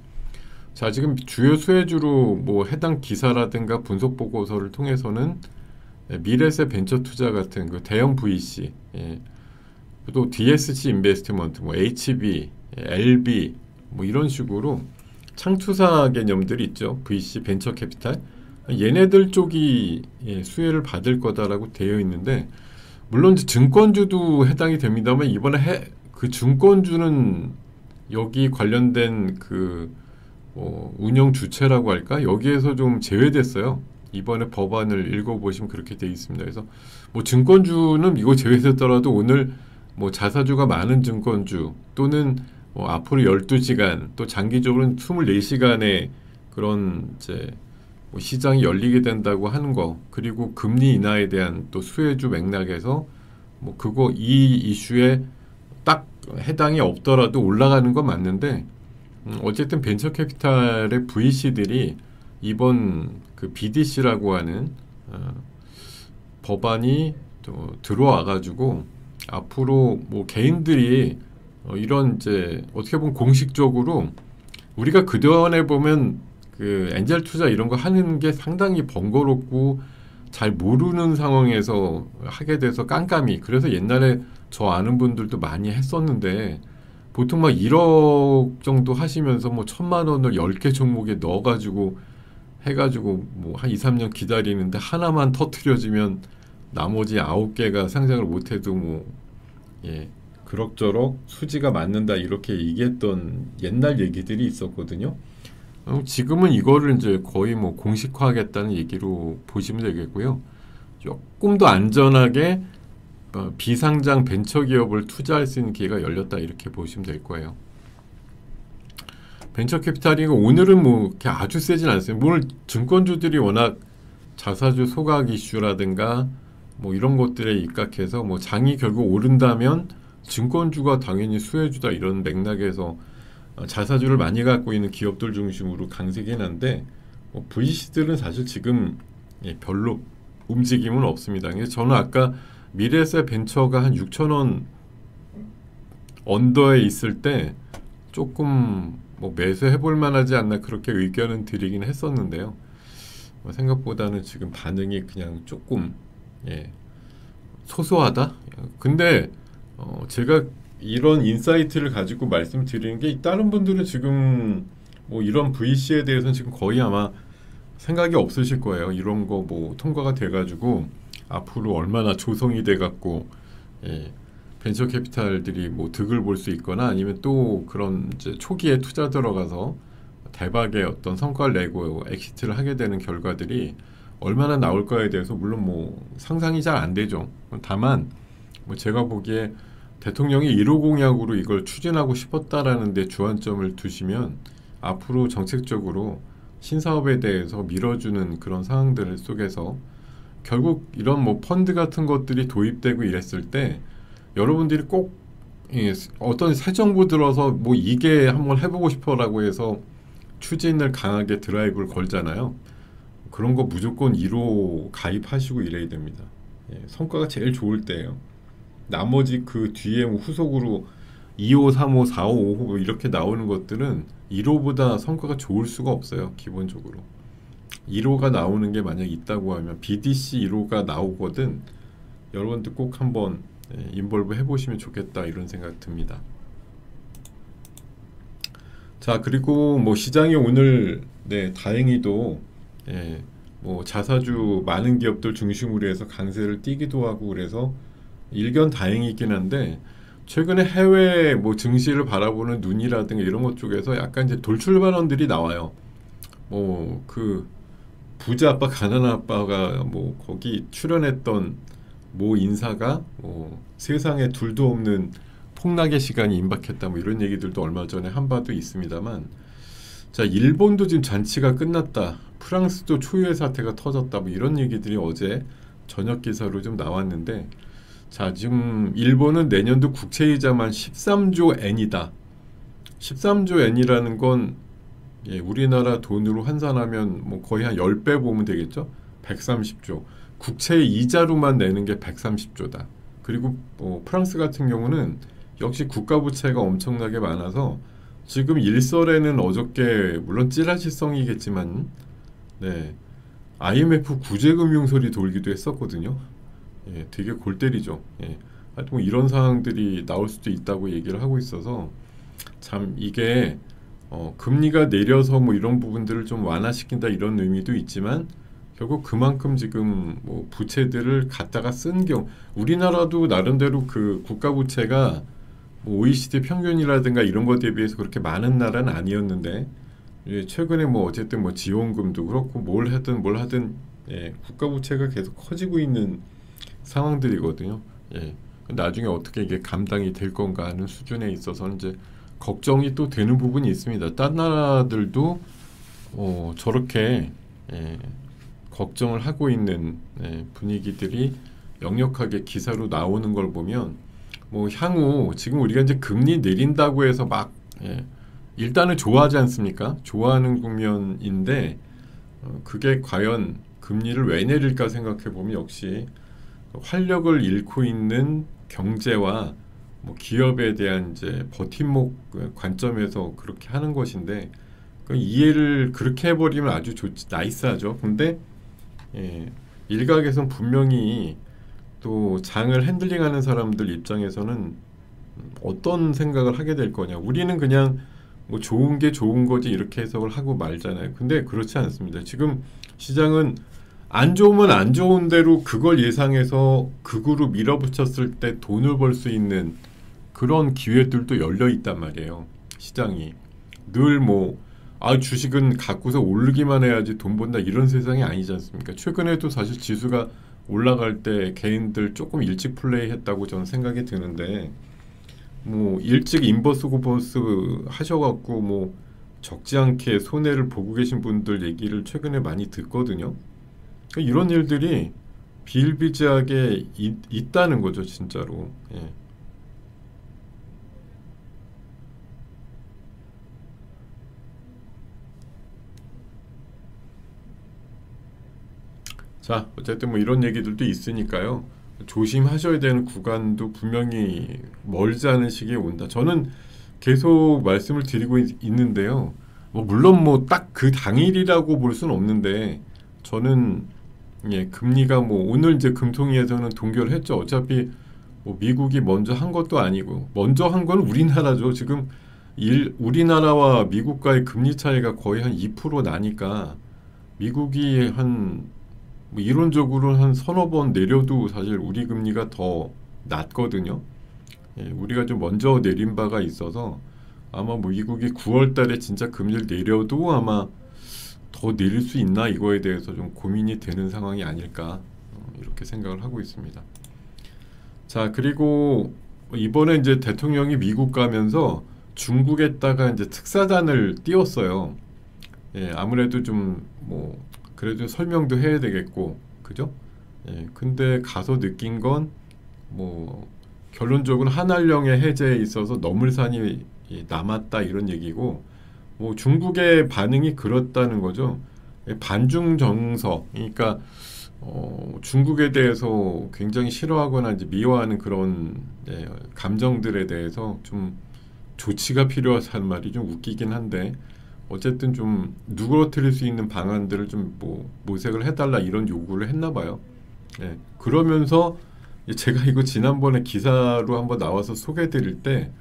자, 지금 주요 수혜주로 뭐 해당 기사라든가 분석 보고서를 통해서는 미래세 벤처 투자 같은 그 대형 VC, 또 DSC 인베스트먼트, 뭐 HB, LB 뭐 이런 식으로 창투사 개념들이 있죠. VC 벤처 캐피탈 얘네들 쪽이 수혜를 받을 거다라고 되어 있는데 물론 증권주도 해당이 됩니다만 이번에 그 증권주는 여기 관련된 그 운영 주체라고 할까 여기에서 좀 제외됐어요. 이번에 법안을 읽어보시면 그렇게 되어 있습니다. 그래서 뭐 증권주는 이거 제외됐더라도 오늘 뭐 자사주가 많은 증권주 또는 앞으로 12시간 또 장기적으로는 24시간의 그런 이제 뭐 시장이 열리게 된다고 하는 거 그리고 금리 인하에 대한 또 수혜주 맥락에서 뭐 그거 이 이슈에 딱 해당이 없더라도 올라가는 건 맞는데 어쨌든 벤처 캐피탈의 VC들이 이번 그 BDC라고 하는 법안이 또 들어와 가지고 앞으로 뭐 개인들이 이런 이제 어떻게 보면 공식적으로 우리가 그동안에 보면 그 엔젤 투자 이런 거 하는 게 상당히 번거롭고 잘 모르는 상황에서 하게 돼서 깜깜이 그래서 옛날에 저 아는 분들도 많이 했었는데 보통 막 1억 정도 하시면서 뭐 1,000만 원을 10개 종목에 넣어가지고 해가지고 뭐 한 2, 3년 기다리는데 하나만 터트려지면 나머지 9개가 상장을 못해도 뭐 그럭저럭 수지가 맞는다 이렇게 얘기했던 옛날 얘기들이 있었거든요. 지금은 이거를 이제 거의 뭐 공식화하겠다는 얘기로 보시면 되겠고요. 조금 더 안전하게 비상장 벤처기업을 투자할 수 있는 기회가 열렸다 이렇게 보시면 될 거예요. 벤처 캐피탈이 오늘은 뭐 이렇게 아주 세진 않습니다. 물론 증권주들이 워낙 자사주 소각 이슈라든가 뭐 이런 것들에 입각해서 뭐 장이 결국 오른다면 증권주가 당연히 수혜주다 이런 맥락에서 자사주를 많이 갖고 있는 기업들 중심으로 강세긴 한데 VC들은 사실 지금 별로 움직임은 없습니다. 그래서 저는 아까 미래세 벤처가 한 6,000원 언더에 있을 때 조금 뭐 매수해볼 만하지 않나 그렇게 의견은 드리긴 했었는데요. 생각보다는 지금 반응이 그냥 조금 소소하다. 근데 제가 이런 인사이트를 가지고 말씀드리는 게 다른 분들은 지금 뭐 이런 VC에 대해서는 지금 거의 아마 생각이 없으실 거예요. 이런 거 뭐 통과가 돼가지고 앞으로 얼마나 조성이 돼갖고 벤처 캐피탈들이 뭐 득을 볼 수 있거나 아니면 또 그런 이제 초기에 투자 들어가서 대박의 어떤 성과를 내고 엑시트를 하게 되는 결과들이 얼마나 나올까에 대해서 물론 뭐 상상이 잘 안 되죠. 다만 뭐 제가 보기에 대통령이 1호 공약으로 이걸 추진하고 싶었다라는 데 주안점을 두시면 앞으로 정책적으로 신사업에 대해서 밀어주는 그런 상황들 속에서 결국 이런 뭐 펀드 같은 것들이 도입되고 이랬을 때 여러분들이 꼭 어떤 새 정부 들어서 뭐 이게 한번 해보고 싶어라고 해서 추진을 강하게 드라이브를 걸잖아요. 그런 거 무조건 1호 가입하시고 이래야 됩니다. 성과가 제일 좋을 때예요. 나머지 그 뒤에 후속으로 2호, 3호, 4호, 5호 이렇게 나오는 것들은 1호보다 성과가 좋을 수가 없어요. 기본적으로 1호가 나오는 게 만약 있다고 하면 BDC 1호가 나오거든 여러분들 꼭 한번 인볼브 해보시면 좋겠다 이런 생각 듭니다. 자, 그리고 뭐 시장이 오늘 다행히도 뭐 자사주 많은 기업들 중심으로 해서 강세를 띠기도 하고 그래서 일견다행이긴 한데 최근에 해외 뭐 증시를 바라보는 눈이라든가 이런 것 쪽에서 약간 이제 돌출 발언들이 나와요. 뭐 그 부자 아빠 가난한 아빠가 뭐 거기 출연했던 모 인사가 뭐 세상에 둘도 없는 폭락의 시간이 임박했다 뭐 이런 얘기들도 얼마 전에 한 바도 있습니다만 자 일본도 지금 잔치가 끝났다 프랑스도 초유의 사태가 터졌다 뭐 이런 얘기들이 어제 저녁 기사로 좀 나왔는데 자 지금 일본은 내년도 국채이자만 13조 엔이다 13조 엔이라는 건 예, 우리나라 돈으로 환산하면 뭐 거의 한 10배 보면 되겠죠 130조 국채 이자로만 내는 게 130조다 그리고 프랑스 같은 경우는 역시 국가부채가 엄청나게 많아서 지금 일설에는 어저께 물론 찌라시성이겠지만 네, IMF 구제금융설이 돌기도 했었거든요. 예, 되게 골 때리죠. 예. 하여튼 뭐 이런 상황들이 나올 수도 있다고 얘기를 하고 있어서 참 이게 금리가 내려서 뭐 이런 부분들을 좀 완화시킨다 이런 의미도 있지만 결국 그만큼 지금 뭐 부채들을 갖다가 쓴 경우 우리나라도 나름대로 그 국가 부채가 뭐 OECD 평균이라든가 이런 것에 비해서 그렇게 많은 나라는 아니었는데 예, 최근에 뭐 어쨌든 뭐 지원금도 그렇고 뭘 하든 예, 국가 부채가 계속 커지고 있는 상황들이거든요. 예, 나중에 어떻게 이게 감당이 될 건가 하는 수준에 있어서는 이제 걱정이 또 되는 부분이 있습니다. 딴 나라들도 저렇게 예, 걱정을 하고 있는 예, 분위기들이 역력하게 기사로 나오는 걸 보면 뭐 향후 지금 우리가 이제 금리 내린다고 해서 막 예, 일단은 좋아하지 않습니까? 좋아하는 국면인데 그게 과연 금리를 왜 내릴까 생각해 보면 역시 활력을 잃고 있는 경제와 뭐 기업에 대한 이제 버팀목 관점에서 그렇게 하는 것인데 그 이해를 그렇게 해버리면 아주 좋지 나이스하죠. 근데 예, 일각에선 분명히 또 장을 핸들링하는 사람들 입장에서는 어떤 생각을 하게 될 거냐. 우리는 그냥 뭐 좋은 게 좋은 거지 이렇게 해석을 하고 말잖아요. 근데 그렇지 않습니다. 지금 시장은 안 좋으면 안 좋은 대로 그걸 예상해서 극으로 밀어붙였을 때 돈을 벌 수 있는 그런 기회들도 열려 있단 말이에요. 시장이 늘 뭐 주식은 갖고서 오르기만 해야지 돈 번다 이런 세상이 아니지 않습니까? 최근에도 사실 지수가 올라갈 때 개인들 조금 일찍 플레이했다고 저는 생각이 드는데 뭐 일찍 인버스 고버스 하셔갖고 뭐 적지 않게 손해를 보고 계신 분들 얘기를 최근에 많이 듣거든요. 그러니까 이런 일들이 비일비재하게 있다는 거죠, 진짜로. 예. 자, 어쨌든 뭐 이런 얘기들도 있으니까요. 조심하셔야 되는 구간도 분명히 멀지 않은 시기에 온다. 저는 계속 말씀을 드리고 있는데요. 뭐 물론 뭐 딱 그 당일이라고 볼 수는 없는데 저는 예, 금리가 뭐 오늘 이제 금통위에서는 동결을 했죠. 어차피 뭐 미국이 먼저 한 것도 아니고 먼저 한 건 우리나라죠. 지금 우리나라와 미국과의 금리 차이가 거의 한 2% 나니까 미국이 한 뭐 이론적으로 한 서너 번 내려도 사실 우리 금리가 더 낮거든요. 예, 우리가 좀 먼저 내린 바가 있어서 아마 뭐 미국이 9월 달에 진짜 금리를 내려도 아마 더 내릴 수 있나 이거에 대해서 좀 고민이 되는 상황이 아닐까 이렇게 생각을 하고 있습니다. 자, 그리고 이번에 이제 대통령이 미국 가면서 중국에다가 이제 특사단을 띄웠어요. 예, 아무래도 좀 뭐 그래도 설명도 해야 되겠고, 그죠? 예, 근데 가서 느낀 건 뭐 결론적으로 한한령의 해제에 있어서 너물산이 남았다 이런 얘기고, 뭐 중국의 반응이 그렇다는 거죠. 예, 반중 정서, 그러니까 중국에 대해서 굉장히 싫어하거나 이제 미워하는 그런 예, 감정들에 대해서 좀 조치가 필요하다는 말이 좀 웃기긴 한데 어쨌든 좀 누그러뜨릴 수 있는 방안들을 좀 뭐 모색을 해달라 이런 요구를 했나 봐요. 예, 그러면서 제가 이거 지난번에 기사로 한번 나와서 소개해드릴 때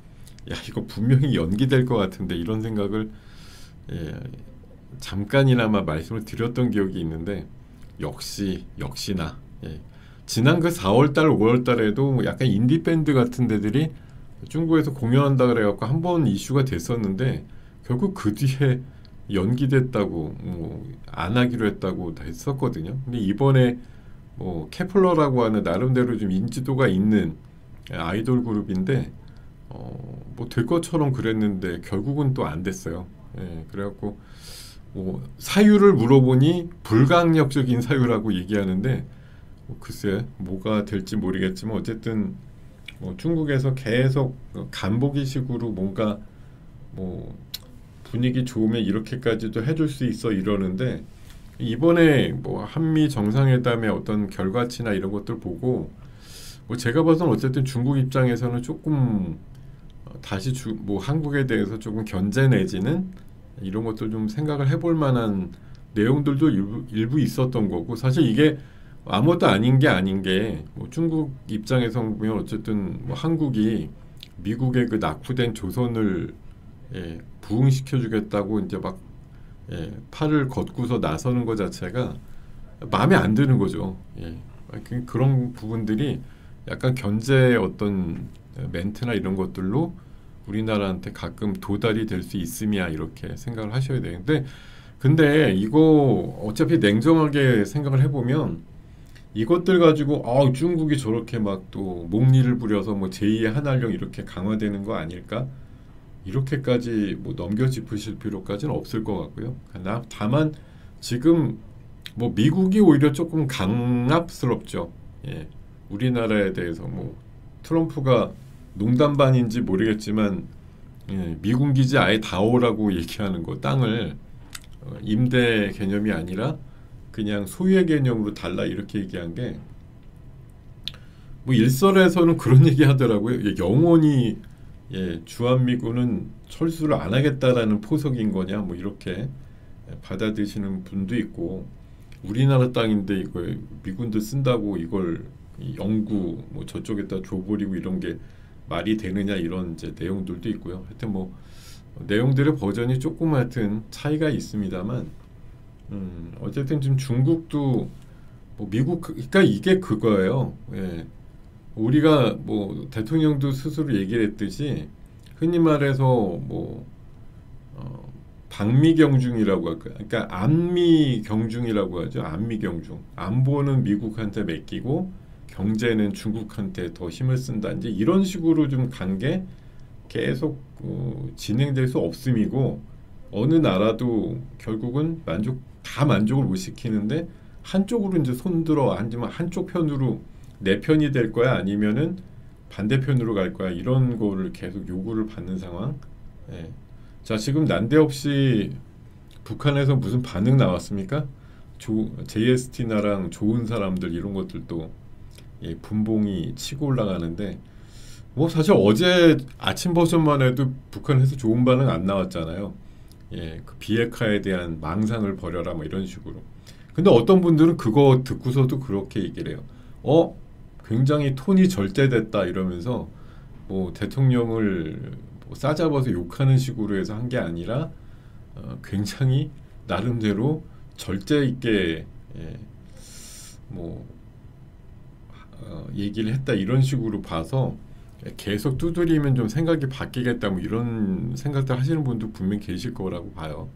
야 이거 분명히 연기될 것 같은데 이런 생각을 예, 잠깐이나마 말씀을 드렸던 기억이 있는데 역시나 예. 지난 그 4월달, 5월달에도 뭐 약간 인디 밴드 같은 데들이 중국에서 공연한다 그래갖고 한 번 이슈가 됐었는데 결국 그 뒤에 연기됐다고 안 하기로 했다고 다 했었거든요. 근데 이번에 뭐 케플러라고 하는 나름대로 좀 인지도가 있는 아이돌 그룹인데 뭐 될 것처럼 그랬는데 결국은 또 안 됐어요. 예, 그래갖고 뭐 사유를 물어보니 불강력적인 사유라고 얘기하는데 글쎄 뭐가 될지 모르겠지만 어쨌든 뭐 중국에서 계속 간보기식으로 뭔가 뭐 분위기 좋으면 이렇게까지도 해줄 수 있어 이러는데 이번에 뭐 한미 정상회담의 어떤 결과치나 이런 것들 보고 뭐 제가 봐서는 어쨌든 중국 입장에서는 조금 다시 뭐 한국에 대해서 조금 견제 내지는 이런 것들 좀 생각을 해볼 만한 내용들도 일부 있었던 거고 사실 이게 아무것도 아닌 게 뭐 중국 입장에서 보면 어쨌든 뭐 한국이 미국의 그 낙후된 조선을 부흥시켜주겠다고 이제 막 팔을 걷고서 나서는 것 자체가 마음에 안 드는 거죠. 그런 부분들이 약간 견제 어떤 멘트나 이런 것들로 우리나라한테 가끔 도달이 될 수 있음이야 이렇게 생각을 하셔야 되는데 근데 이거 어차피 냉정하게 생각을 해보면 이것들 가지고 중국이 저렇게 막 또 목리를 부려서 뭐 제2의 한한령 이렇게 강화되는 거 아닐까? 이렇게까지 뭐 넘겨짚으실 필요까지는 없을 것 같고요. 다만 지금 뭐 미국이 오히려 조금 강압스럽죠. 우리나라에 대해서 뭐 트럼프가 농담 반인지 모르겠지만 미군 기지 아예 다 오라고 얘기하는 거 땅을 임대 개념이 아니라 그냥 소유의 개념으로 달라 이렇게 얘기한 게 뭐 일설에서는 그런 얘기 하더라고요. 영원히 주한미군은 철수를 안 하겠다라는 포석인 거냐 뭐 이렇게 받아들이시는 분도 있고 우리나라 땅인데 이걸 미군들 쓴다고 이걸 영구 뭐 저쪽에다 줘버리고 이런 게 말이 되느냐 이런 이제 내용들도 있고요. 하여튼 뭐 내용들의 버전이 조금 하여튼 차이가 있습니다만 어쨌든 지금 중국도 뭐 미국 그러니까 이게 그거예요. 우리가 뭐 대통령도 스스로 얘기를 했듯이 흔히 말해서 뭐 방미경중이라고 할까요? 그러니까 안미경중이라고 하죠. 안미경중. 안보는 미국한테 맡기고 경제는 중국한테 더 힘을 쓴다. 이제 이런 식으로 좀 간 게 계속 진행될 수 없음이고 어느 나라도 결국은 다 만족을 못 시키는데 한쪽으로 이제 손들어 앉으면 한쪽 편으로 내 편이 될 거야 아니면은 반대편으로 갈 거야 이런 거를 계속 요구를 받는 상황. 자 지금 난데없이 북한에서 무슨 반응 나왔습니까? JST나랑 좋은 사람들 이런 것들도 분봉이 치고 올라가는데 뭐 사실 어제 아침 버전만 해도 북한에서 좋은 반응 안 나왔잖아요. 그 비핵화에 대한 망상을 버려라 뭐 이런 식으로. 근데 어떤 분들은 그거 듣고서도 그렇게 얘기를 해요. 굉장히 톤이 절제됐다 이러면서 뭐 대통령을 뭐 싸잡아서 욕하는 식으로 해서 한 게 아니라 굉장히 나름대로 절제 있게 뭐 얘기를 했다 이런 식으로 봐서 계속 두드리면 좀 생각이 바뀌겠다 뭐 이런 생각들 하시는 분도 분명히 계실 거라고 봐요.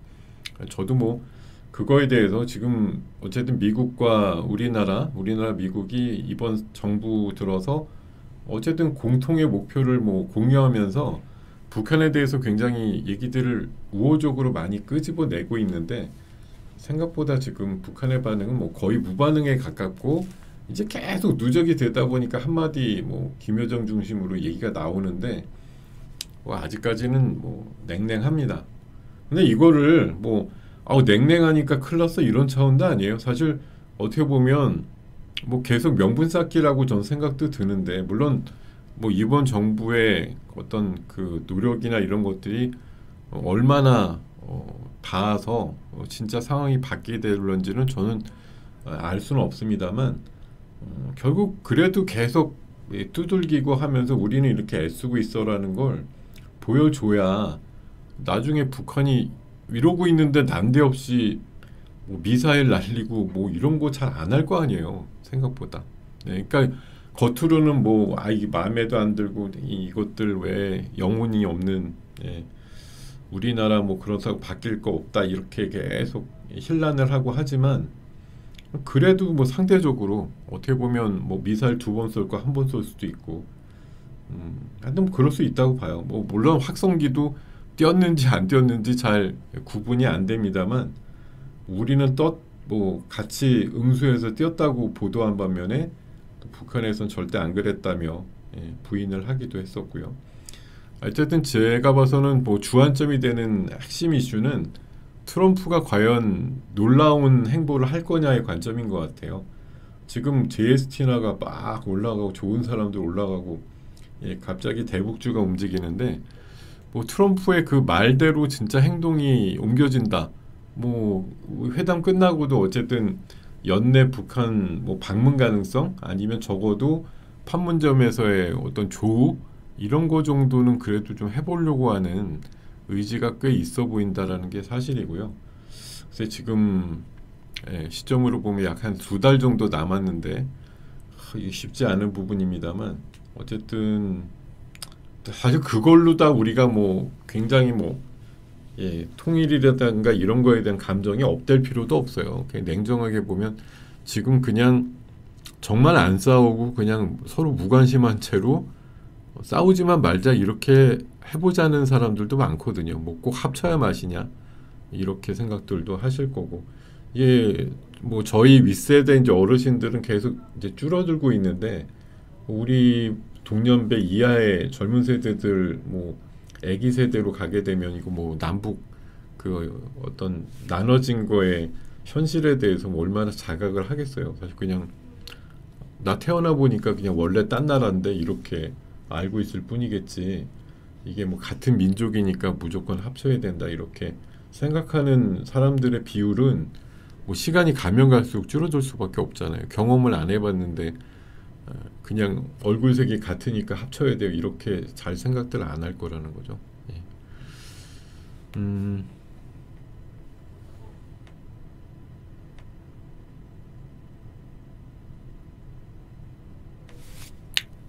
저도 뭐 그거에 대해서 지금 어쨌든 미국과 우리나라 미국이 이번 정부 들어서 어쨌든 공통의 목표를 뭐 공유하면서 북한에 대해서 굉장히 얘기들을 우호적으로 많이 끄집어내고 있는데 생각보다 지금 북한의 반응은 뭐 거의 무반응에 가깝고 이제 계속 누적이 되다 보니까 한마디 뭐 김여정 중심으로 얘기가 나오는데 뭐 아직까지는 뭐 냉랭합니다. 근데 이거를 뭐 냉랭하니까 큰일 났어 이런 차원도 아니에요. 사실 어떻게 보면 뭐 계속 명분 쌓기라고 전 생각도 드는데 물론 뭐 이번 정부의 어떤 그 노력이나 이런 것들이 얼마나 닿아서 진짜 상황이 바뀌게 될런지는 저는 알 수는 없습니다만 결국 그래도 계속 두들기고 하면서 우리는 이렇게 애쓰고 있어라는 걸 보여줘야 나중에 북한이 이러고 있는데 난데없이 뭐 미사일 날리고 뭐 이런 거 잘 안 할 거 아니에요. 생각보다. 네, 그러니까 겉으로는 뭐 이게 마음에도 안 들고 이것들 왜 영혼이 없는 예, 우리나라 뭐 그렇다고 바뀔 거 없다 이렇게 계속 힐난을 하고 하지만 그래도 뭐 상대적으로 어떻게 보면 뭐 미사일 2번 쏠 거 1번 쏠 수도 있고 하여튼 뭐 그럴 수 있다고 봐요. 뭐 물론 확성기도 띄었는지 안 띄었는지 잘 구분이 안 됩니다만 우리는 뭐 같이 응수해서 띄었다고 보도한 반면에 또 북한에선 절대 안 그랬다며 부인을 하기도 했었고요. 어쨌든 제가 봐서는 뭐 주안점이 되는 핵심 이슈는 트럼프가 과연 놀라운 행보를 할 거냐의 관점인 것 같아요. 지금 JST나가 막 올라가고 좋은 사람들 올라가고 갑자기 대북주가 움직이는데 뭐 트럼프의 그 말대로 진짜 행동이 옮겨진다. 뭐 회담 끝나고도 어쨌든 연내 북한 뭐 방문 가능성 아니면 적어도 판문점에서의 어떤 조우 이런 거 정도는 그래도 좀 해보려고 하는 의지가 꽤 있어 보인다라는 게 사실이고요. 그래서 지금 시점으로 보면 약 한 2달 정도 남았는데 이게 쉽지 않은 부분입니다만 어쨌든 사실 그걸로 다 우리가 뭐 굉장히 뭐 통일이라든가 이런 거에 대한 감정이 업될 필요도 없어요. 그냥 냉정하게 보면 지금 그냥 정말 안 싸우고 그냥 서로 무관심한 채로 싸우지만 말자 이렇게 해보자는 사람들도 많거든요. 뭐 꼭 합쳐야 맛이냐 이렇게 생각들도 하실 거고 뭐 저희 윗세대 이제 어르신들은 계속 이제 줄어들고 있는데 우리 동년배 이하의 젊은 세대들 뭐 아기 세대로 가게 되면 이거 뭐 남북 그 어떤 나눠진 거에 현실에 대해서 뭐 얼마나 자각을 하겠어요. 사실 그냥 나 태어나 보니까 그냥 원래 딴 나라인데 이렇게 알고 있을 뿐이겠지. 이게 뭐 같은 민족이니까 무조건 합쳐야 된다 이렇게 생각하는 사람들의 비율은 뭐 시간이 가면 갈수록 줄어들 수밖에 없잖아요. 경험을 안 해봤는데 그냥 얼굴색이 같으니까 합쳐야 돼요. 이렇게 잘 생각들을 안 할 거라는 거죠. 예.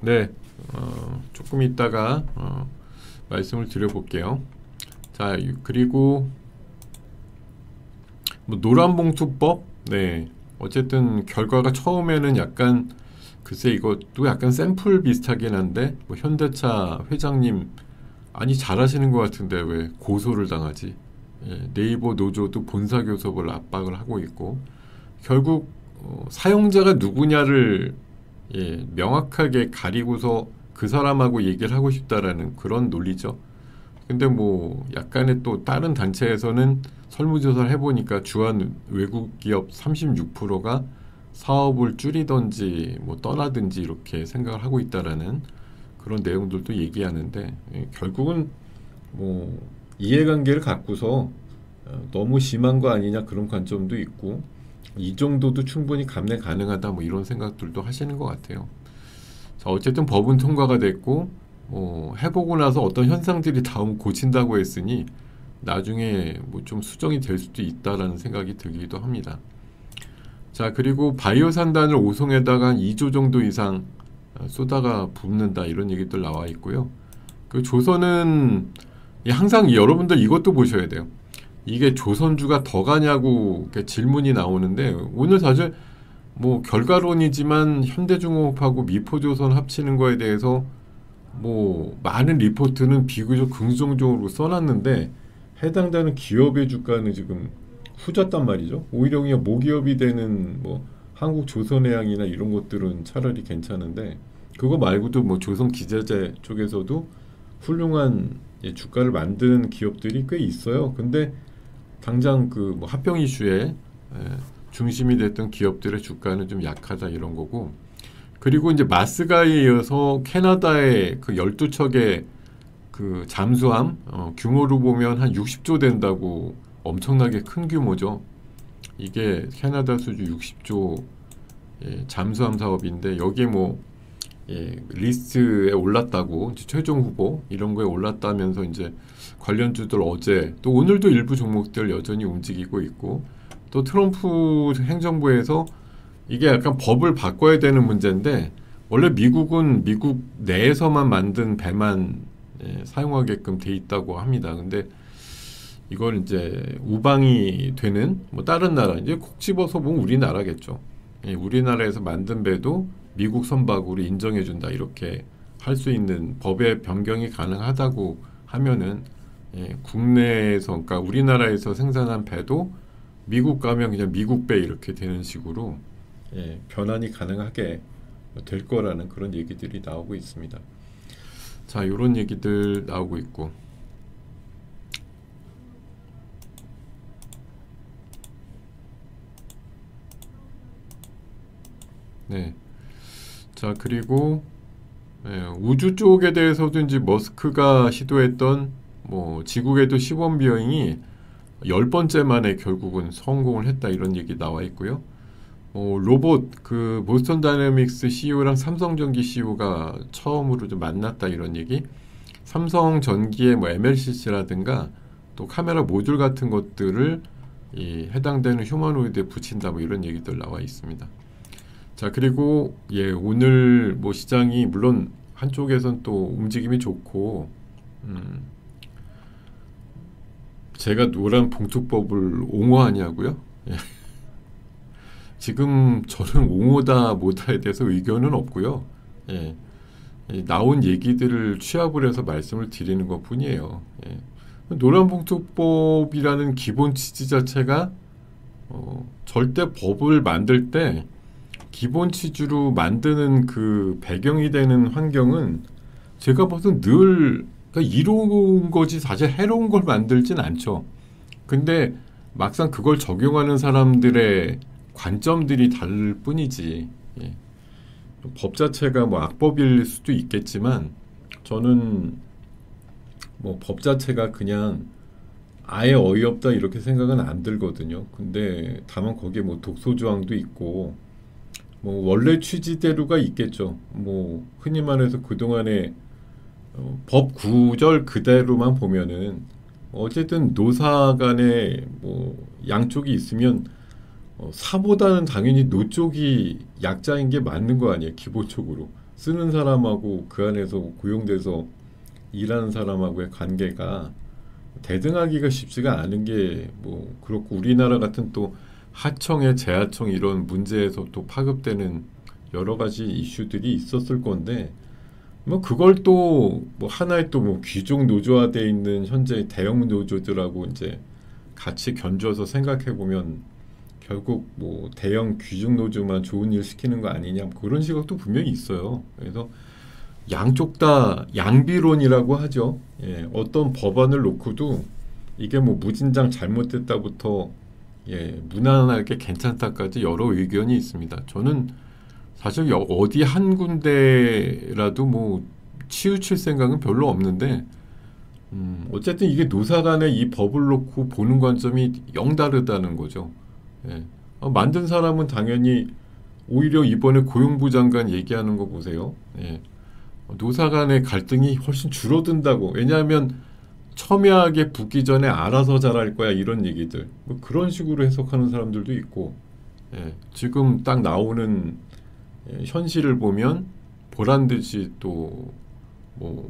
네, 조금 있다가 말씀을 드려볼게요. 자, 그리고 뭐 노란봉투법, 네, 어쨌든 결과가 처음에는 약간 글쎄 이것도 약간 샘플 비슷하긴 한데 뭐 현대차 회장님 아니 잘하시는 것 같은데 왜 고소를 당하지? 네이버 노조도 본사교섭을 압박을 하고 있고 결국 사용자가 누구냐를 명확하게 가리고서 그 사람하고 얘기를 하고 싶다라는 그런 논리죠. 근데 뭐 약간의 또 다른 단체에서는 설문조사를 해보니까 주한 외국 기업 36%가 사업을 줄이든지 뭐 떠나든지 이렇게 생각을 하고 있다라는 그런 내용들도 얘기하는데 결국은 뭐 이해관계를 갖고서 너무 심한 거 아니냐 그런 관점도 있고 이 정도도 충분히 감내 가능하다 뭐 이런 생각들도 하시는 것 같아요. 자, 어쨌든 법은 통과가 됐고 뭐 해보고 나서 어떤 현상들이 다음 고친다고 했으니 나중에 뭐 좀 수정이 될 수도 있다라는 생각이 들기도 합니다. 자, 그리고 바이오 산단을 오송에다가 한 2조 정도 이상 쏘다가 붓는다 이런 얘기들 나와 있고요. 그 조선은 항상 여러분들 이것도 보셔야 돼요. 이게 조선주가 더 가냐고 질문이 나오는데 오늘 사실 뭐 결과론이지만 현대중공업하고 미포조선 합치는 거에 대해서 뭐 많은 리포트는 비교적 긍정적으로 써놨는데 해당되는 기업의 주가는 지금 후졌단 말이죠. 오히려 그냥 모기업이 되는 뭐 한국조선해양이나 이런 것들은 차라리 괜찮은데 그거 말고도 뭐 조선기자재 쪽에서도 훌륭한 주가를 만드는 기업들이 꽤 있어요. 근데 당장 그 뭐 합병 이슈에 중심이 됐던 기업들의 주가는 좀 약하다 이런 거고 그리고 이제 마스가에 이어서 캐나다의 그 12척의 그 잠수함 규모로 보면 한 60조 된다고 엄청나게 큰 규모죠. 이게 캐나다 수주 60조 잠수함 사업인데 여기에 뭐 리스트에 올랐다고 이제 최종 후보 이런 거에 올랐다면서 이제 관련주들 어제 또 오늘도 일부 종목들 여전히 움직이고 있고 또 트럼프 행정부에서 이게 약간 법을 바꿔야 되는 문제인데 원래 미국은 미국 내에서만 만든 배만 사용하게끔 돼 있다고 합니다. 근데 이걸 이제 우방이 되는 뭐 다른 나라 이제 콕 집어서 보면 우리나라겠죠. 우리나라에서 만든 배도 미국 선박으로 인정해준다 이렇게 할 수 있는 법의 변경이 가능하다고 하면은 국내에서 그러니까 우리나라에서 생산한 배도 미국 가면 그냥 미국 배 이렇게 되는 식으로 변환이 가능하게 될 거라는 그런 얘기들이 나오고 있습니다. 자, 이런 얘기들 나오고 있고 네. 자, 그리고 우주 쪽에 대해서도 이제 머스크가 시도했던 뭐 지구궤도 시범 비행이 10번째 만에 결국은 성공을 했다 이런 얘기 나와 있고요. 로봇 그 보스턴 다이내믹스 CEO랑 삼성전기 CEO가 처음으로 좀 만났다 이런 얘기. 삼성전기의 뭐 MLCC라든가 또 카메라 모듈 같은 것들을 이 해당되는 휴머노이드에 붙인다 뭐 이런 얘기들 나와 있습니다. 자, 그리고 오늘 뭐 시장이 물론 한쪽에선 또 움직임이 좋고 제가 노란 봉투법을 옹호하냐고요? 지금 저는 옹호다 못다에 대해서 의견은 없고요. 나온 얘기들을 취합을 해서 말씀을 드리는 것 뿐이에요. 노란 봉투법이라는 기본 취지 자체가 절대 법을 만들 때 기본 취지로 만드는 그 배경이 되는 환경은 제가 봐서 늘 그러니까 이로운 거지 사실 해로운 걸 만들진 않죠. 근데 막상 그걸 적용하는 사람들의 관점들이 다를 뿐이지. 법 자체가 뭐 악법일 수도 있겠지만 저는 뭐 법 자체가 그냥 아예 어이없다 이렇게 생각은 안 들거든요. 근데 다만 거기에 뭐 독소조항도 있고 뭐 원래 취지대로가 있겠죠. 뭐 흔히 말해서 그동안에 법 구절 그대로만 보면은 어쨌든 노사 간에 뭐 양쪽이 있으면 사보다는 당연히 노 쪽이 약자인 게 맞는 거 아니에요. 기본적으로 쓰는 사람하고 그 안에서 고용돼서 일하는 사람하고의 관계가 대등하기가 쉽지가 않은 게 뭐 그렇고 우리나라 같은 또 하청의 재하청 이런 문제에서 또 파급되는 여러 가지 이슈들이 있었을 건데 뭐 그걸 또 뭐 하나의 또 뭐 귀족 노조화돼 있는 현재 대형 노조들하고 이제 같이 견줘서 생각해 보면 결국 뭐 대형 귀족 노조만 좋은 일 시키는 거 아니냐 그런 시각도 분명히 있어요. 그래서 양쪽 다 양비론이라고 하죠. 어떤 법안을 놓고도 이게 뭐 무진장 잘못됐다부터 무난하게 괜찮다까지 여러 의견이 있습니다. 저는 사실 어디 한 군데라도 뭐 치우칠 생각은 별로 없는데 어쨌든 이게 노사 간에 이 법을 놓고 보는 관점이 영 다르다는 거죠. 만든 사람은 당연히 오히려 이번에 고용부 장관 얘기하는 거 보세요. 노사 간의 갈등이 훨씬 줄어든다고. 왜냐하면 첨예하게 붙기 전에 알아서 잘할 거야 이런 얘기들 뭐 그런 식으로 해석하는 사람들도 있고 지금 딱 나오는 현실을 보면 보란듯이 또 뭐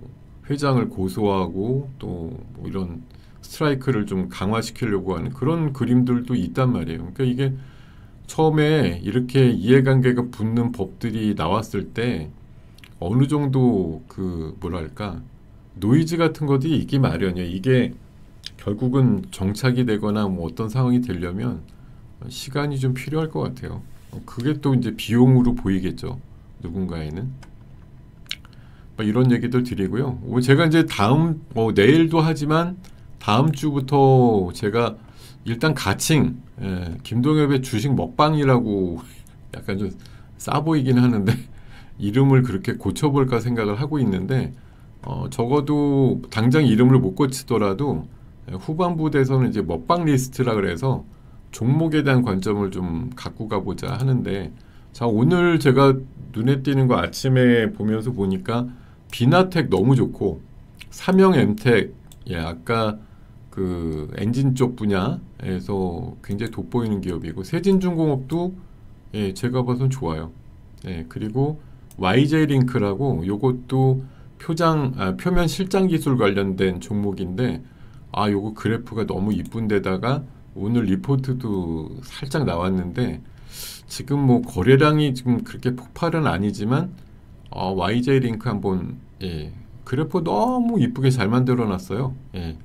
회장을 고소하고 또 뭐 이런 스트라이크를 좀 강화시키려고 하는 그런 그림들도 있단 말이에요. 그러니까 이게 처음에 이렇게 이해관계가 붙는 법들이 나왔을 때 어느 정도 그 뭐랄까 노이즈 같은 것들이 있기 마련이에요. 이게 결국은 정착이 되거나 뭐 어떤 상황이 되려면 시간이 좀 필요할 것 같아요. 그게 또 이제 비용으로 보이겠죠. 누군가에는. 이런 얘기들 드리고요. 제가 이제 내일도 하지만 다음 주부터 제가 일단 가칭 김동엽의 주식 먹방이라고 약간 좀 싸 보이긴 하는데 이름을 그렇게 고쳐볼까 생각을 하고 있는데 적어도 당장 이름을 못 고치더라도 후반부 돼서는 이제 먹방 리스트라 그래서 종목에 대한 관점을 좀 갖고 가보자 하는데 자 오늘 제가 눈에 띄는 거 아침에 보면서 보니까 비나텍 너무 좋고 삼형 엠텍 아까 그 엔진 쪽 분야에서 굉장히 돋보이는 기업이고 세진중공업도 예, 제가 봐선 좋아요. 예, 그리고 YJ링크라고 요것도 표면 실장 기술 관련된 종목인데 요거 그래프가 너무 이쁜 데다가 오늘 리포트도 살짝 나왔는데 지금 뭐 거래량이 지금 그렇게 폭발은 아니지만 YJ링크 한번 예, 그래프 너무 이쁘게 잘 만들어 놨어요. 예.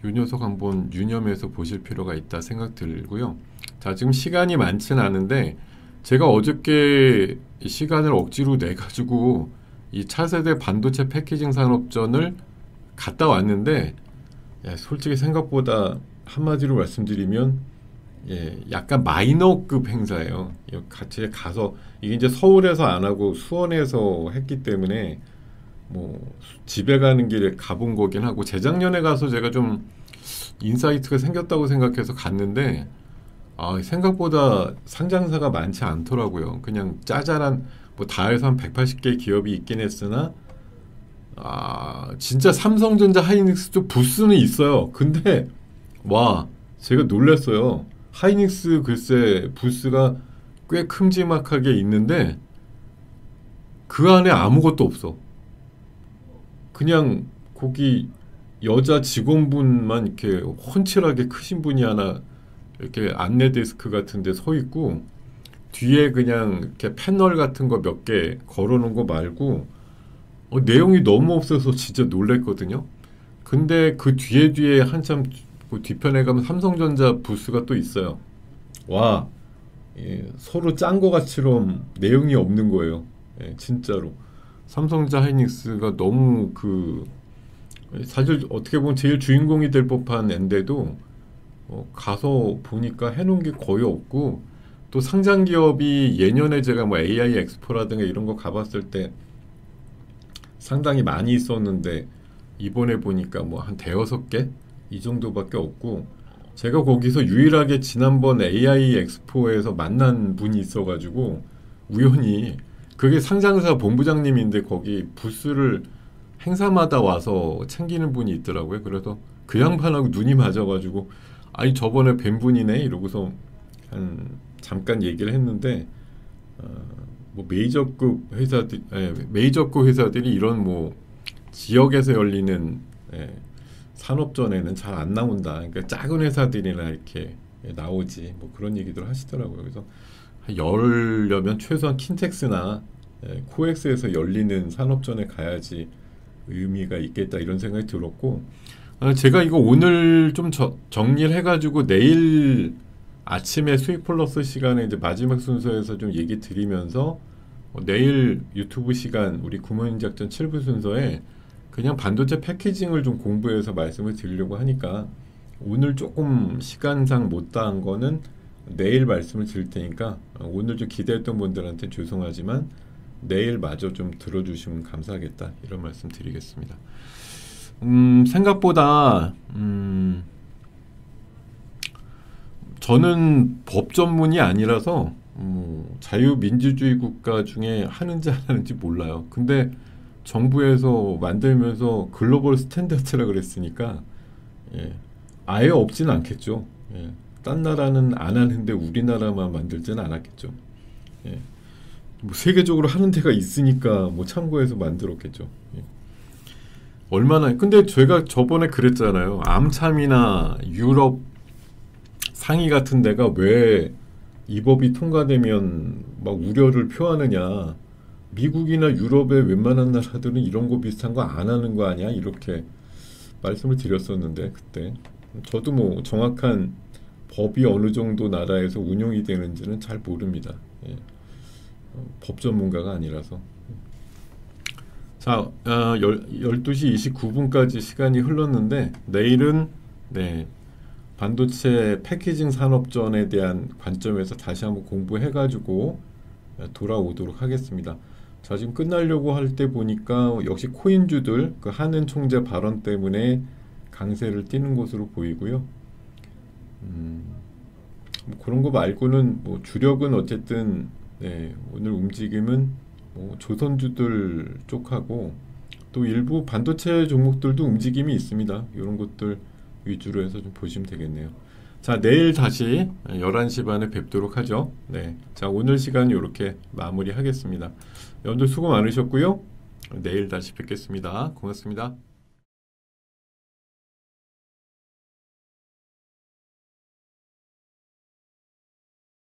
이 녀석 한번 유념해서 보실 필요가 있다 생각 들고요. 자, 지금 시간이 많지는 않은데 제가 어저께 이 시간을 억지로 내 가지고 이 차세대 반도체 패키징 산업전을 갔다 왔는데 예, 솔직히 생각보다 한마디로 말씀드리면 예, 약간 마이너급 행사예요. 같이 가서 이게 이제 서울에서 안 하고 수원에서 했기 때문에 뭐 집에 가는 길에 가본 거긴 하고 재작년에 가서 제가 좀 인사이트가 생겼다고 생각해서 갔는데 생각보다 상장사가 많지 않더라고요. 그냥 짜잘한 뭐 다 해서 한 180개 기업이 있긴 했으나 진짜 삼성전자 하이닉스도 부스는 있어요. 근데 와 제가 놀랐어요. 하이닉스 글쎄 부스가 꽤 큼지막하게 있는데 그 안에 아무것도 없어. 그냥 거기 여자 직원분만 이렇게 훤칠하게 크신 분이 하나 이렇게 안내 데스크 같은 데 서 있고 뒤에 그냥 이렇게 패널 같은 거 몇 개 걸어 놓은 거 말고 내용이 너무 없어서 진짜 놀랬거든요. 근데 그 뒤에 한참 그 뒤편에 가면 삼성전자 부스가 또 있어요. 와, 예, 서로 짠 거 같이럼 내용이 없는 거예요. 예, 진짜로. 삼성전자 하이닉스가 너무 사실 어떻게 보면 제일 주인공이 될 법한 앤데도 가서 보니까 해놓은 게 거의 없고 또 상장 기업이 예년에 제가 뭐 AI 엑스포라든가 이런 거 가봤을 때 상당히 많이 있었는데 이번에 보니까 뭐 한 대여섯 개 이 정도밖에 없고 제가 거기서 유일하게 지난번 AI 엑스포에서 만난 분이 있어가지고 우연히 그게 상장사 본부장님인데 거기 부스를 행사마다 와서 챙기는 분이 있더라고요. 그래서 그 양반하고 눈이 맞아가지고 아니 저번에 뵌 분이네 이러고서 한 잠깐 얘기를 했는데 뭐 메이저급 회사들이 이런 뭐 지역에서 열리는 산업전에는 잘 안 나온다. 그러니까 작은 회사들이나 이렇게 나오지. 뭐 그런 얘기들 하시더라고요. 그래서 열려면 최소한 킨텍스나 코엑스에서 열리는 산업전에 가야지 의미가 있겠다 이런 생각이 들었고 제가 이거 오늘 좀 정리를 해가지고 내일 아침에 수익 플러스 시간에 이제 마지막 순서에서 좀 얘기 드리면서 내일 유튜브 시간 우리 구몬 작전 7부 순서에 그냥 반도체 패키징을 좀 공부해서 말씀을 드리려고 하니까 오늘 조금 시간상 못다한 거는 내일 말씀을 드릴 테니까 오늘 좀 기대했던 분들한테 죄송하지만 내일 마저 좀 들어주시면 감사하겠다 이런 말씀 드리겠습니다. 생각보다 저는 법 전문이 아니라서 자유민주주의 국가 중에 하는지 안 하는지 몰라요. 근데 정부에서 만들면서 글로벌 스탠다드라 그랬으니까 아예 없지는 않겠죠. 딴 나라는 안 하는데 우리나라만 만들지는 않았겠죠. 뭐 세계적으로 하는 데가 있으니까 뭐 참고해서 만들었겠죠. 얼마나 근데 제가 저번에 그랬잖아요. 암참이나 유럽 상위 같은 데가 왜 이 법이 통과되면 막 우려를 표하느냐. 미국이나 유럽의 웬만한 나라들은 이런 거 비슷한 거 안 하는 거 아니야? 이렇게 말씀을 드렸었는데 그때 저도 뭐 정확한 법이 어느 정도 나라에서 운용이 되는지는 잘 모릅니다. 법 전문가가 아니라서. 자, 12시 29분까지 시간이 흘렀는데 내일은 반도체 패키징 산업전에 대한 관점에서 다시 한번 공부해가지고 돌아오도록 하겠습니다. 자, 지금 끝나려고 할 때 보니까 역시 코인주들 그 한은 총재 발언 때문에 강세를 띠는 것으로 보이고요. 뭐 그런 거 말고는 뭐 주력은 어쨌든 오늘 움직임은 뭐 조선주들 쪽하고 또 일부 반도체 종목들도 움직임이 있습니다. 이런 것들 위주로 해서 좀 보시면 되겠네요. 자, 내일 다시 11시 반에 뵙도록 하죠. 네. 자, 오늘 시간 이렇게 마무리하겠습니다. 여러분들 수고 많으셨고요. 내일 다시 뵙겠습니다. 고맙습니다.